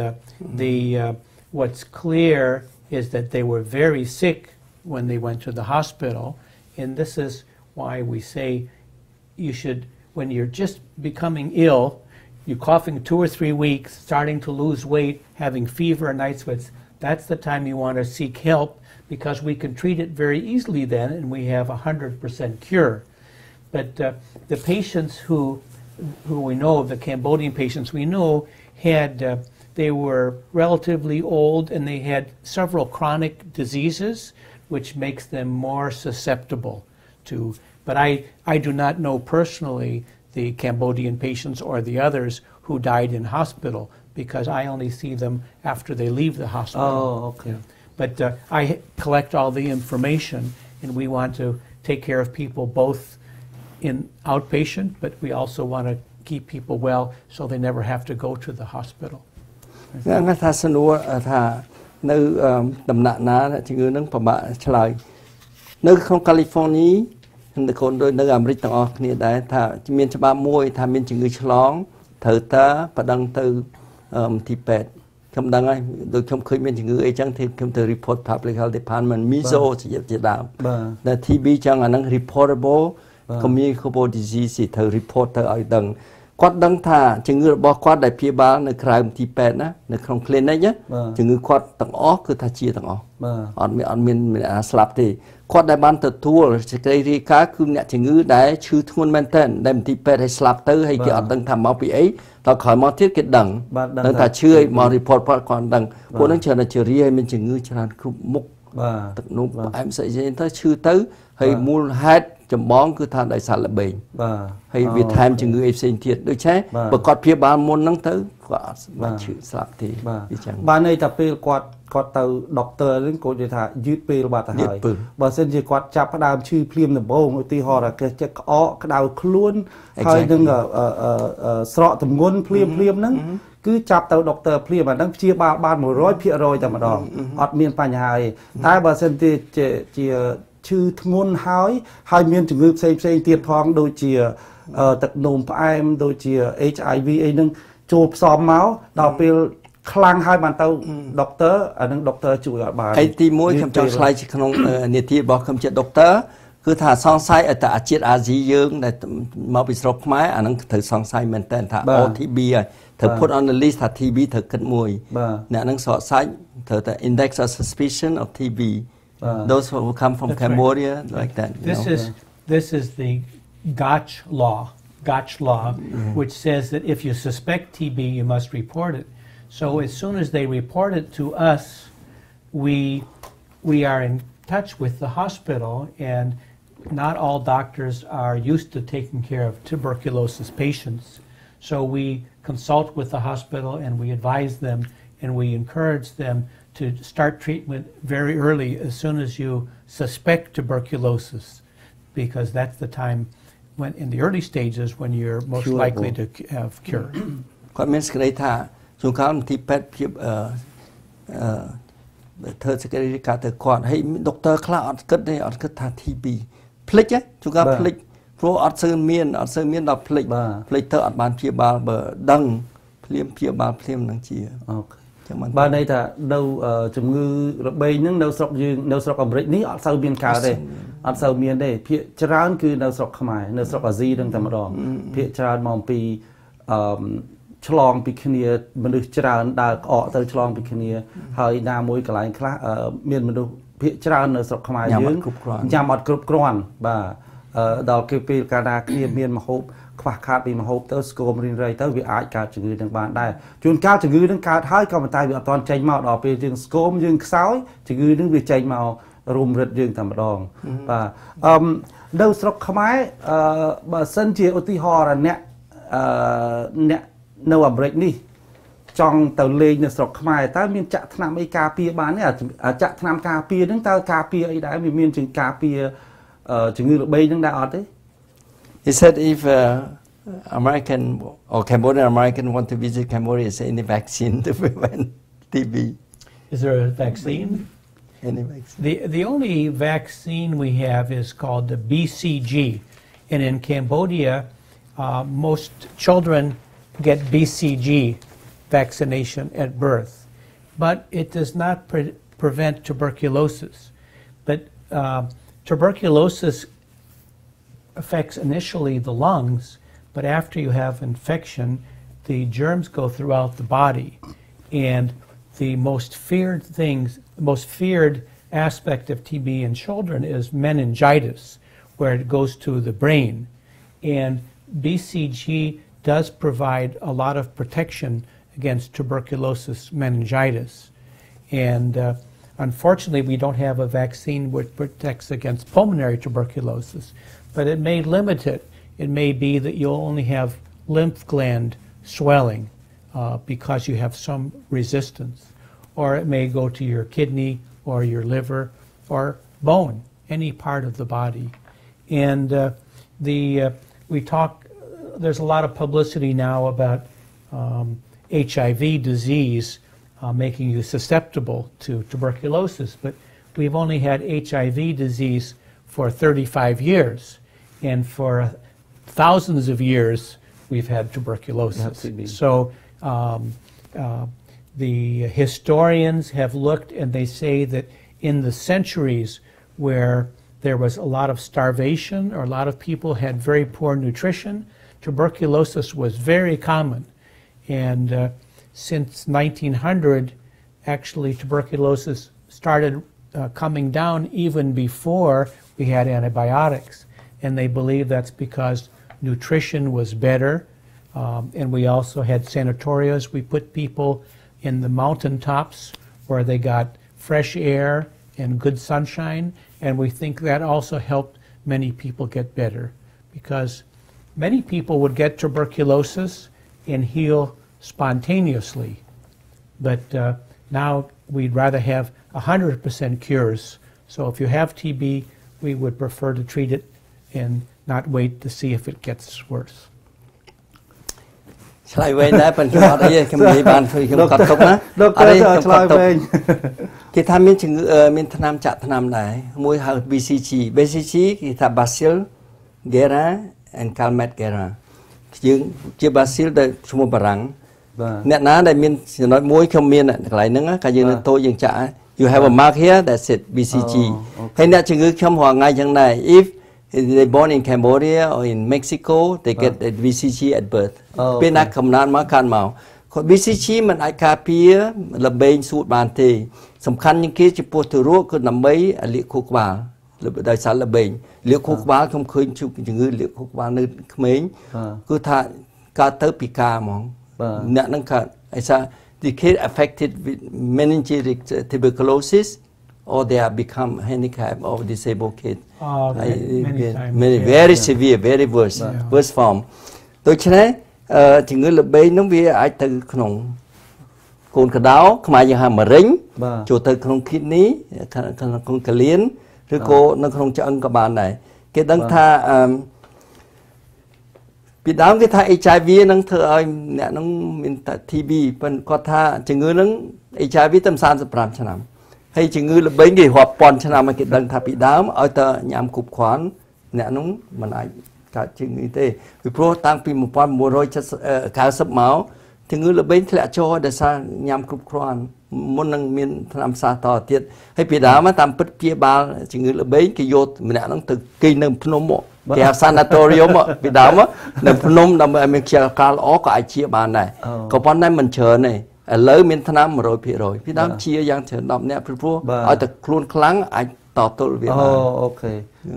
[SPEAKER 3] what's clear is that they were very sick when they went to the hospital. And this is why we say you should, when you're just becoming ill, you're coughing 2 or 3 weeks, starting to lose weight, having fever and night sweats, that's the time you want to seek help, because we can treat it very easily then and we have 100% cure. But the patients who we know, the Cambodian patients we know, they were relatively old and they had several chronic diseases, which makes them more susceptible to, but I do not know personally the Cambodian patients or the others who died in hospital, because I only see them after they leave the hospital.
[SPEAKER 1] Oh, okay.
[SPEAKER 3] Yeah. But I collect all the information, and we want to take care of people both in outpatient, but we also want to keep people well so they never have to go to the hospital.
[SPEAKER 2] งั้นถ้าสนุกถ้าនៅដំណាក់ណាជំងឺនឹងពិបាកឆ្លើយនៅក្នុងកាលីហ្វ័រញ៉ីនៅកូនដូចនៅអាមេរិកទាំងអស់គ្នាដែរថាមានច្បាប់មួយថាមានជំងឺឆ្លងត្រូវតែបដិងទៅទីពេទ្យខ្ញុំដឹងហើយដូចខ្ញុំឃើញមានជំងឺអីចឹងខ្ញុំទៅ report public health department miso ជាដើមតែ TB ចឹងអាហ្នឹង reportable communicable disease ត្រូវ report ទៅឲ្យដឹងគាត់ដឹងថាជំងឺរបស់គាត់ដែលព្យាបាលនៅក្រៅទីពេទ្យណានៅក្នុង clinic ជំងឺគាត់ទាំងអស់គឺថាជាទាំងអស់អត់មានស្លាប់ទេគាត់ដែលបានទទួលសេចក្តីរាយការណ៍គឺអ្នកជំងឺដែលឈឺធ្ងន់មែនទែនដែលទីពេទ្យឲ្យស្លាប់ទៅហើយគេអត់ដឹងថាមកពីអីដល់ក្រោយមកទៀតគេដឹងថាឈឺឲ្យមក report គាត់ដឹងពួកហ្នឹងច្រើនតែជារាយហើយមានជំងឺច្រើនគ្រប់មុខទឹកនោមផ្អែមស្អីទៅឈឺទៅហើយមូលហេតុចម្បងគឺថាដោយសារល្បែងហើយវាថែមជំងឺអីផ្សេងទៀតដូចឆេះបើគាត់ព្យាបាលមុនហ្នឹងទៅគាត់អត់បានឈឺស្លាប់ទេវាចឹង
[SPEAKER 1] បានន័យថាពេលគាត់ទៅដុកទ័រហ្នឹងគាត់និយាយថាយឺតពេលបាត់ទៅហើយបើសិនជាគាត់ចាប់ផ្ដើមឈឺភ្លាមដំបូងឧទាហរណ៍ថាចេះក្អកក្តៅខ្លួនហើយនឹងស្រកទម្ងន់ភ្លាមហ្នឹងគឺចាប់ទៅដុកទ័រភ្លាមអាហ្នឹងព្យាបាលបាន 100% តែម្ដងអត់មានបញ្ហាទេតែបើសិនជាឈឺធ្ងន់ហើយមានជំងឺផ្សេងទៀតផងដូចជាទឹកនោមផ្អែមដូចជា HIV អីហ្នឹងចូលផ្សំមកដល់ពេលខ្លាំងហើយបានទៅដុកទ័រអានឹងដុកទ័រជួយអត់បាន
[SPEAKER 2] ហើយទី1ខ្ញុំចង់ឆ្លើយក្នុងនីតិរបស់ខ្ញុំជាដុកទ័រគឺថាសង្ស័យតែអាជាតិអាស៊ីយើងដែលមកពីស្រុកខ្មែរអានឹងត្រូវសង្ស័យមែនតើថា OTB ហើយត្រូវ put on the list ថា TB ត្រូវគិតមួយអ្នកនឹងសរសាច់ត្រូវតែ index of suspicion of TB those who come from Cambodia like that
[SPEAKER 3] this is the Gotch law which says that if you suspect TB you must report it. So as soon as they report it to us, we are in touch with the hospital, and not all doctors are used to taking care of tuberculosis patients. So we consult with the hospital and we advise them and we encourage them to start treatment very early as soon as you suspect tuberculosis, because that's the time when in the early stages when you're most likely to have cure.
[SPEAKER 2] ជួនកាលទីពេទ្យភាពធ្វើសេចក្តីរាយការណ៍ទៅគាត់ហើយដុកទ័រខ្លះអត់គិតទេអត់គិតថា TB ភ្លេចជួនកាលភ្លេចព្រោះអត់សូវមានដល់ភ្លេចទៅអត់បានព្យាបាលបើដឹងភ្លាមព្យាបាលភ្លាមនឹងជាអូខេចឹង
[SPEAKER 1] បានន័យថានៅជំងឺរបេងហ្នឹងនៅស្រុកយើងនៅស្រុកអាមេរិកនេះអត់សូវមានកើតទេអត់សូវមានទេភាគច្រើនគឺនៅស្រុកខ្មែរនៅស្រុកអាស៊ីហ្នឹងតែម្ដងភាគច្រើនមកពីឆ្លងពីគ្នាមនុស្សច្រើនដើរក្អកទៅឆ្លងពីគ្នាហើយណាមួយកន្លែងខ្លះមានមនុស្សភាគច្រើននៅស្រុកខ្មែរយើងញ៉ាំអត់គ្រប់គ្រាន់បាទដល់ពេលកាលណាគ្នាមានម្ហូបខ្វះខាតពីម្ហូបទៅស្គមរីនរៃទៅវាអាចកើតជំងឺនឹងបានដែរជួនកាលជំងឺនឹងកើតហើយក៏ប៉ុន្តែវាអត់ទាន់ចេញមកដល់ពេលយើងស្គមយើងខ្សោយជំងឺនឹងវាចេញមករុំរិតយើងតែម្ដងបាទនៅស្រុកខ្មែរបើសិនជាឧទាហរណ៍អ្នកនៅអាមេរិកនេះចង់ទៅលេងនៅស្រុកខ្មែរតើមានចាក់ថ្នាំអីការពារបានទេចាក់ថ្នាំការពារហ្នឹងតើការពារអីដែរវាមានជាងការពារជំងឺរបេងហ្នឹងដែរអត់ទេ
[SPEAKER 2] He said if American or Cambodian American want to visit Cambodia is there any vaccine to prevent TB
[SPEAKER 3] Is there a vaccine
[SPEAKER 2] Any vaccine
[SPEAKER 3] The only vaccine we have is called the BCG and in Cambodia most children get BCG vaccination at birth, but it does not prevent tuberculosis. But tuberculosis affects initially the lungs, but after you have infection, the germs go throughout the body. And the most feared aspect of TB in children is meningitis, where it goes to the brain. And BCG does provide a lot of protection against tuberculosis meningitis. And unfortunately, we don't have a vaccine which protects against pulmonary tuberculosis, but it may limit it. It may be that you'll only have lymph gland swelling because you have some resistance, or it may go to your kidney or your liver or bone, any part of the body. And we talk. There's a lot of publicity now about HIV disease making you susceptible to tuberculosis, but we've only had HIV disease for 35 years, and for thousands of years we've had tuberculosis. So the historians have looked, and they say that in the centuries where there was a lot of starvation or a lot of people had very poor nutrition, tuberculosis was very common. And since 1900, actually tuberculosis started coming down even before we had antibiotics. And they believe that's because nutrition was better. And we also had sanatorias. We put people in the mountaintops where they got fresh air and good sunshine. And we think that also helped many people get better, because many people would get tuberculosis and heal spontaneously. But now we'd rather have 100% cures. So if you have TB, we would prefer to treat it and not wait to see if it gets worse.
[SPEAKER 2] ឆ្លើយវិញដែរប៉ុន្តែខ្ញុំអត់អីទេខ្ញុំនិយាយបានធ្វើខ្ញុំកត់ទុកណា
[SPEAKER 1] ដុកទ័រឆ្លើយវិញ
[SPEAKER 2] គេថាមានជំងឺមានថ្នាំចាក់ថ្នាំដែរមួយហៅ BCG គេថា Bacil Guera and Calmette Guera យើងជា Bacil ដែលឈ្មោះបារាំងអ្នកណាដែលមានចំណុចមួយខ្ញុំមានកន្លែងហ្នឹងកាលយើងនៅតូចយើងចាក់ you have a mark here that's it BCG ហើយអ្នកជំងឺខ្ញុំរាល់ថ្ងៃចឹងដែរ if they born in Cambodia or in Mexico they get the BCG at birth ពេលណាកំណើតមកកាន់មក BCG មិនអាចការពារល្បែងសួតបានទេសំខាន់ជាងគេចំពោះទៅរកគឺដើម្បីលាកខួរក្បាលដោយសារល្បែងលាកខួរក្បាលខ្ញុំឃើញជំងឺលាកខួរក្បាលនៅក្មេងគឺថាកើតទៅពិការហ្មងអ្នកហ្នឹងកើតឯសារ the kid affected with meningitis tuberculosis or they have become handicapped or disabled kid many very severe very worse form ដូច្នេះជំងឺល្បែងនោះវាអាចទៅក្នុងកូនកដោខ្មែរយើងហៅមរិញចូលទៅក្នុង kidney ក្នុងកលៀនឬក៏នៅក្នុងឆ្អឹងក៏បានដែរគេដឹងថាពីដើមគេថា HIV នឹងធ្វើឲ្យអ្នកនឹងមាន TB ប៉ុន្តែគាត់ថាជំងឺនឹង HIV តែ35ឆ្នាំហើយជំងឺល្បែងគេរាប់ពាន់ឆ្នាំមកគេដឹងថាពីដើមឲ្យតែញ៉ាំគ្រប់គ្រាន់អ្នកនោះមិនអាចកើតជំងឺទេពីព្រោះតាំងពី1990មកជំងឺល្បែងធ្លាក់ចូលដោយសារញ៉ាំគ្រប់គ្រាន់មុននឹងមានថ្នាំសាសតទៀតហើយពីដើមតាមពិតព្យាបាលជំងឺល្បែងគេយកម្នាក់ហ្នឹងទៅគេនៅភ្នំមកគេហៅ sanatorium ពីដើមនៅភ្នំដើម្បីឲ្យមានខ្យល់កាលល្អក៏អាចជាបានដែរក៏ប៉ុន្តែមិនច្រើនទេឥឡូវមានថ្នាំ 100% ពីដើមជាយ៉ាងច្រើន10នាក់ព្រោះឲ្យតែខ្លួនខ្លាំងអាចតទល់វាបាន
[SPEAKER 1] អូខេ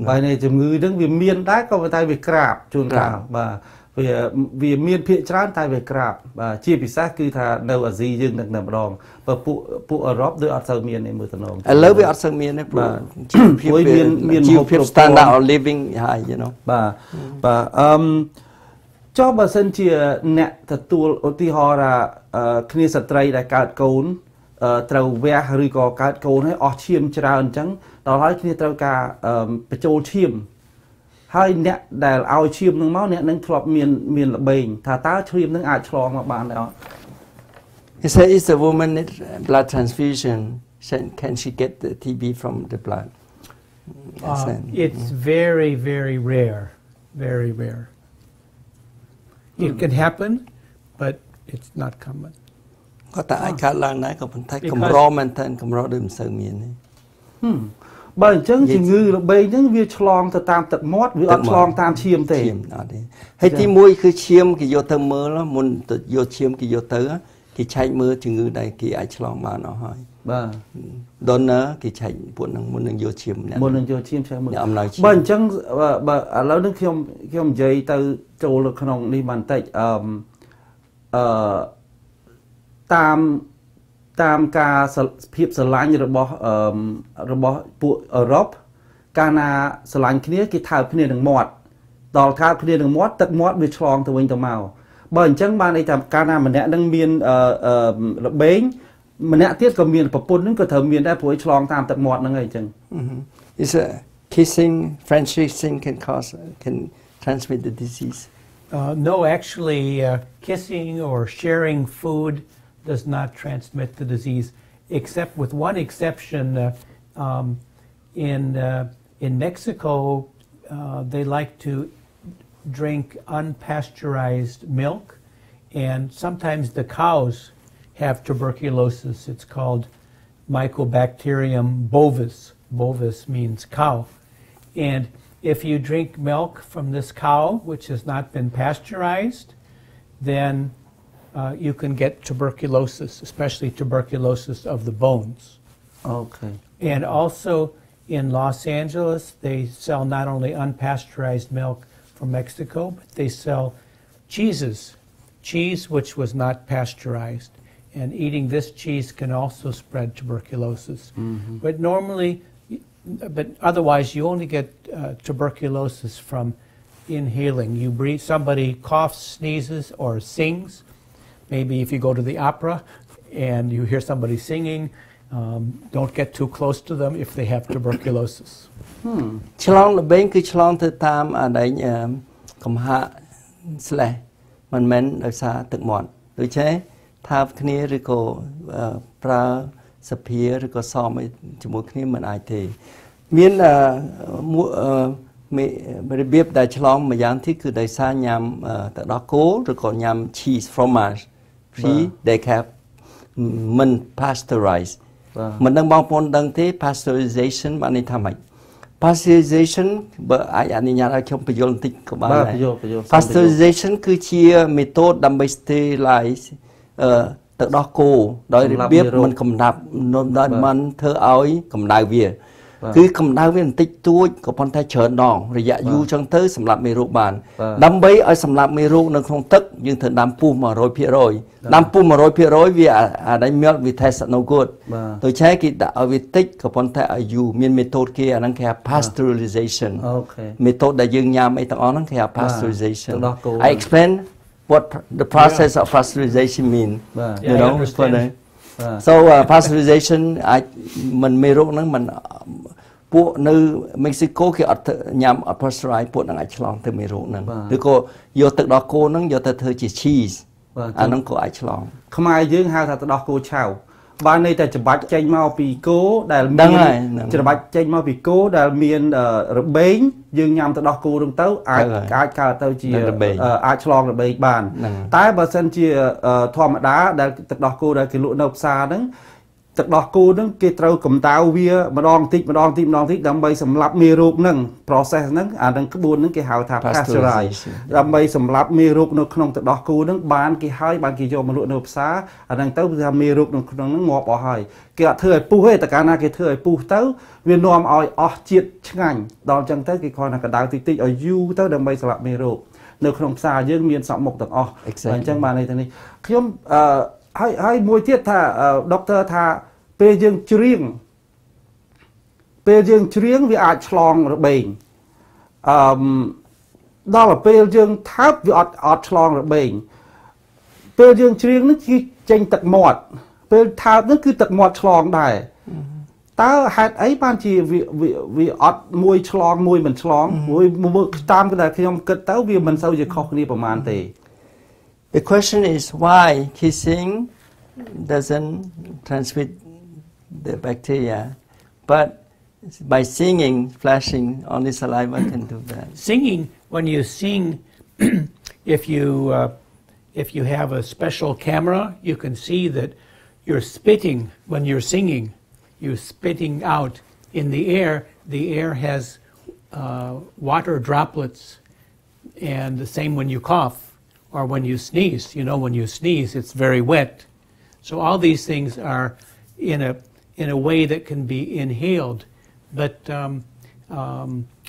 [SPEAKER 1] ហើយនេះជំងឺហ្នឹងវាមានដែរក៏តែវាក្រាបជួនកាលបាទវាមានភាគច្រើនតែវាក្រាបបាទជាពិសេសគឺថានៅអាស៊ីយើងនឹងតែម្ដងបើពួកអឺរ៉ុបដូចអត់សូវមានទេមើលទៅនង
[SPEAKER 2] ឥឡូវវាអត់សូវមានទេព្រោះជីវភាព standard of living high you know
[SPEAKER 1] បាទចុះបើសិនជាអ្នកទទួលឧទាហរណ៍ថាគ្នាស្ត្រីដែលកើតកូនត្រូវវះឬក៏កើតកូនហើយអស់ឈាមច្រើនអញ្ចឹងដល់ហើយគ្នាត្រូវការបញ្ចូលឈាមហើយអ្នកដែលឲ្យឈាមនឹងមកអ្នកនឹងធ្លាប់មានល្បែងថាតើឈាមនឹងអាចឆ្លងមកបានដែរអត់
[SPEAKER 2] He said is the woman need blood transfusion can she get the TB from the blood
[SPEAKER 3] it's very very rare it can happen but it's not common
[SPEAKER 2] ក៏តែអាចកើតឡើងដែរក៏ប៉ុន្តែកម្រមែនតើកម្រដូចមិនសូវមានទេ
[SPEAKER 1] បើអញ្ចឹងជំងឺល្បែងហ្នឹងវាឆ្លងទៅតាមទឹកមាត់វាអត់ឆ្លងតាមឈាមទេ
[SPEAKER 2] អត់ទេហើយទី1គឺឈាមគេយកទៅមើលមុនទៅយកឈាមគេយកទៅគេឆែកមើលជំងឺដែលគេអាចឆ្លងបានអស់ហើយ
[SPEAKER 1] បាទ
[SPEAKER 2] donor គេឆែកពួកហ្នឹងមុននឹងយកឈាម
[SPEAKER 1] មុននឹងយកឈាមឆែកមើលបើអញ្ចឹងបើឥឡូវនេះខ្ញុំនិយាយទៅចូលក្នុងនេះបន្តិចតាមការភាពស្រឡាញ់របស់ពួកអឺរ៉ុបកាលណាស្រឡាញ់គ្នាគេថើបគ្នានឹងមាត់ដល់ថើបគ្នានឹងមាត់ទឹកមាត់វាឆ្លងទៅវិញទៅមកបើអញ្ចឹងបានន័យថាកាលណាម្នាក់នឹងមានល្បែងម្នាក់ទៀតក៏មានប្រពន្ធនឹងក៏ត្រូវមានដែរព្រោះឆ្លងតាមទឹកមាត់ហ្នឹងហើយអញ្ចឹង
[SPEAKER 2] is a kissing French kissing can transmit the disease?
[SPEAKER 3] No, actually, kissing or sharing food does not transmit the disease, except with one exception. In Mexico, they like to drink unpasteurized milk, and sometimes the cows have tuberculosis. It's called Mycobacterium bovis. Bovis means cow. And if you drink milk from this cow, which has not been pasteurized, then you can get tuberculosis, especially tuberculosis of the bones.
[SPEAKER 1] Okay.
[SPEAKER 3] And also in Los Angeles, they sell not only unpasteurized milk from Mexico, but they sell cheeses, cheese which was not pasteurized. And eating this cheese can also spread tuberculosis.
[SPEAKER 1] Mm-hmm.
[SPEAKER 3] But normally, but otherwise, you only get tuberculosis from inhaling. You breathe, somebody coughs, sneezes, or sings. Maybe if you go to the opera and you hear somebody singing, don't get too close to them if they have tuberculosis.
[SPEAKER 2] ឆ្លងល្បែងគឺឆ្លងទៅតាមអាដែងកំហាក់ slash មិនមែនដោយសារទឹកមាត់ដូចជាថាគ្នាឬក៏ប្រើសភាឬក៏សមជាមួយគ្នាមិនអាចទេមានរបៀបដែលឆ្លងមួយយ៉ាងទីគឺដោយសារញ៉ាំទឹកដោះគោឬក៏ញ៉ាំ cheese fromage ដែលគេមិន pasteurize មិនដឹងបងប្អូនដឹងទេ pasteurization បានន័យថាម៉េច pasteurization បើអាចអនុញ្ញាតឲ្យខ្ញុំបញ្យល់បន្តិចក៏បានដែរ pasteurization គឺជាមេថូតដើម្បី sterilize ទឹកដោះគោដោយរបៀបមិនកំដាប់ដោយមិនធ្វើឲ្យកម្ដៅវាគឺកម្ដៅវាបន្តិចតួចក៏ប៉ុន្តែច្រើនដងរយៈយូរចឹងទៅសម្រាប់មេរោគបានដើម្បីឲ្យសម្រាប់មេរោគនៅក្នុងទឹកយើងត្រូវដាំពុះ 100% ដាំពុះ 100% វាអាដែល milk វា taste no good ដូច្នេះគេដាក់ឲ្យវាតិចក៏ប៉ុន្តែឲ្យយូរមានមេថូតគេអាហ្នឹងគេហៅ pasteurization មេថូតដែលយើងញ៉ាំអីទាំងអស់ហ្នឹងគេហៅ pasteurization I explain what the process of pasteurization mean you know so pasteurization អាចមិនមេរោគហ្នឹងមិនពួកនៅមិចស៊ីកូគេអត់ញ៉ាំ pasteurize ពួកហ្នឹងអាចឆ្លងទៅមេរោគហ្នឹងឬក៏យកទឹកដោះគោហ្នឹងយកទៅធ្វើជា cheese អាហ្នឹងក៏អាចឆ្លង
[SPEAKER 1] ខ្មែរយើងហៅថាទឹកដោះគោឆៅបានន័យតែច្បាច់ចេញមកពីគោដែលមានច្បាច់ចេញមកពីគោដែលមានរបេងយើងញ៉ាំទឹកដោះគោនឹងទៅអាចកើតទៅជាអាចឆ្លងរបេងបានតែបើសិនជាធម្មតាដែលទឹកដោះគោដែលគេលក់នៅផ្សារហ្នឹងទឹកដោះគោហ្នឹងគេត្រូវកម្ដៅវាម្ដងតិចម្ដងតិចដើម្បីសម្លាប់មេរោគហ្នឹង process ហ្នឹងអាហ្នឹងក្បួនហ្នឹងគេហៅថា pasteurize ដើម្បីសម្លាប់មេរោគនៅក្នុងទឹកដោះគោហ្នឹងបានគេយកមកលក់នៅផ្សារអាហ្នឹងទៅគឺថាមេរោគនៅក្នុងហ្នឹងងាប់អស់ហើយគេអត់ធ្វើឲ្យពុះទេតែកាលណាគេធ្វើឲ្យពុះទៅវានាំឲ្យអស់ជាតិឆ្ងាញ់ដល់អញ្ចឹងទៅគេគ្រាន់តែកម្ដៅតិចឲ្យយូរទៅដើម្បីសម្លាប់មេរោគនៅក្នុងផ្សារយើងមានសពមុខទាំងអស់អញ្ចឹងបានន័យថានេះខ្ញុំហើយមួយទៀតថាដុកទ័រថាពេលយើងច្រៀងវាអាចឆ្លងរបេងដល់ពេលយើងថើបវាអត់ឆ្លងរបេងពេលយើងច្រៀងនេះគឺចេញទឹកមាត់ពេលថើបនេះគឺទឹកមាត់ឆ្លងដែរតើហេតុអីបានជាវាអត់មួយឆ្លងមួយមិនឆ្លងមួយតាមតែខ្ញុំគិតទៅវាមិនសូវជាខុសគ្នាប្រហែលទេ
[SPEAKER 2] The question is why kissing doesn't transmit the bacteria, but by singing, flashing on the saliva can do that.
[SPEAKER 3] Singing, when you sing, if you have a special camera, you can see that you're spitting when you're singing. You're spitting out in the air. The air has water droplets, and the same when you cough or when you sneeze. You know, when you sneeze, it's very wet. So all these things are in a way that can be inhaled. But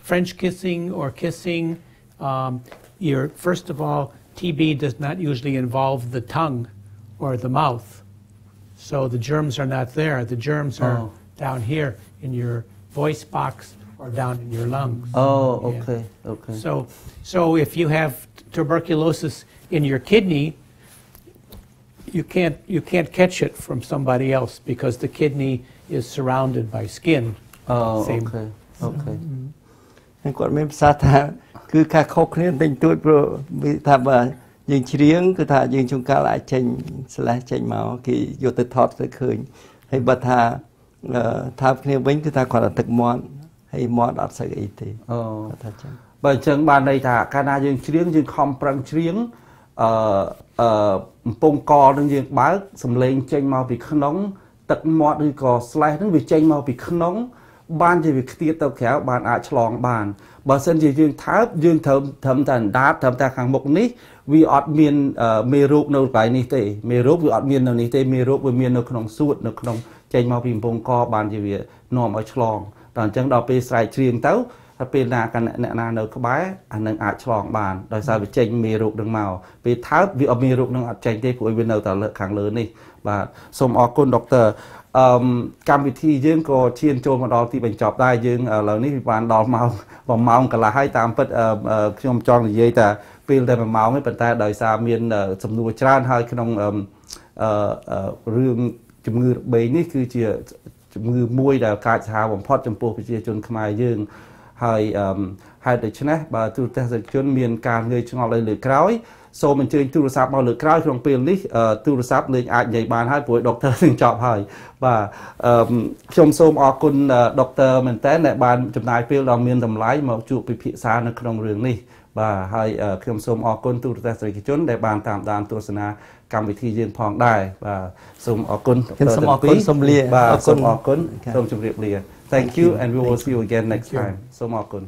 [SPEAKER 3] French kissing or kissing, first of all, TB does not usually involve the tongue or the mouth. So the germs are not there. The germs are down here in your voice box or down in your lungs.
[SPEAKER 1] Oh, okay, yeah. Okay.
[SPEAKER 3] So if you have tuberculosis in your kidney, you can't catch it from somebody else because the kidney is surrounded by skin.
[SPEAKER 1] Oh, okay.
[SPEAKER 2] ហើយគាត់មានប្រសាសន៍ថាគឺការខុសគ្នាតិចតួចព្រោះវាថាបើយើងច្រៀងគឺថាយើងជួនកាលអាចចេញ/ចេញមកគេយកទៅថតទៅឃើញហើយបើថាគ្នាវិញគឺថាគាត់តែទឹកមាត់ហើយមាត់អត់សូវអីទេគាត់ថាចឹងបើអញ្ចឹងបានន័យថាកាលណាយើងច្រៀងយើងខំប្រឹងច្រៀងកំពង់កនឹងយើងបើកសំឡេងចេញមកពីក្នុងទឹកមាត់ឬក៏/នឹងវាចេញមកពីក្នុងបានជាវាខ្ទាតទៅក្រៅបានអាចឆ្លងបានបើសិនជាយើងថើបយើងត្រូវត្រឹមតែអណ្ដាតត្រឹមតែខាងមុខនេះវាអត់មានមេរោគនៅកន្លែងនេះទេមេរោគវាអត់មាននៅនេះទេមេរោគវាមាននៅក្នុងសួតនៅក្នុងចេញមកពីកំពង់កបានជាវានាំឲ្យឆ្លងដល់អញ្ចឹងដល់ពេលស្រែកច្រៀងទៅពេលណាអ្នកណានៅក្បែរអានឹងអាចឆ្លងបានដោយសារវាចេញមេរោគនឹងមកពេលថើបវាអត់មេរោគនឹងអត់ចេញទេព្រោះវានៅតែលើខាងលើនេះបាទសូមអរគុណដុកទ័រកម្មវិធីយើងក៏ឈានចូលមកដល់ទីបញ្ចប់ដែរយើងឥឡូវនេះវាបានដល់ម៉ោង1ម៉ោងកន្លះហើយតាមពិតខ្ញុំចង់និយាយថាពេលតែ1ម៉ោងទេប៉ុន្តែដោយសារមានសំណួរច្រើនហើយក្នុងរឿងជំងឺរបេងនេះគឺជាជំងឺមួយដែលកាចសាហាវបំផុតចំពោះប្រជាជនខ្មែរយើងហើយហេតុដូច្នេះបើទូរទស្សនិកជនមានការងើយឆ្ងល់លើក្រោយសូមអញ្ជើញទូរស័ព្ទមកលើក្រោយក្នុងពេលនេះទូរស័ព្ទលេងអាចនិយាយបានហើយព្រោះដុកទ័រនឹងចប់ហើយបាទខ្ញុំសូមអរគុណដុកទ័រមែនតើដែលបានចំណាយពេលដ៏មានតម្លៃមកជួបពិភាក្សានៅក្នុងរឿងនេះបាទហើយខ្ញុំសូមអរគុណទូរទស្សនិកជនដែលបានតាមដានទស្សនាកម្មវិធីយើងផងដែរបាទសូមអរគុណខ្ញុំសូមអរគុណសូមលាបាទសូមអរគុណសូមជម្រាបលា Thank you and we will see you again next time សូមអរគុណ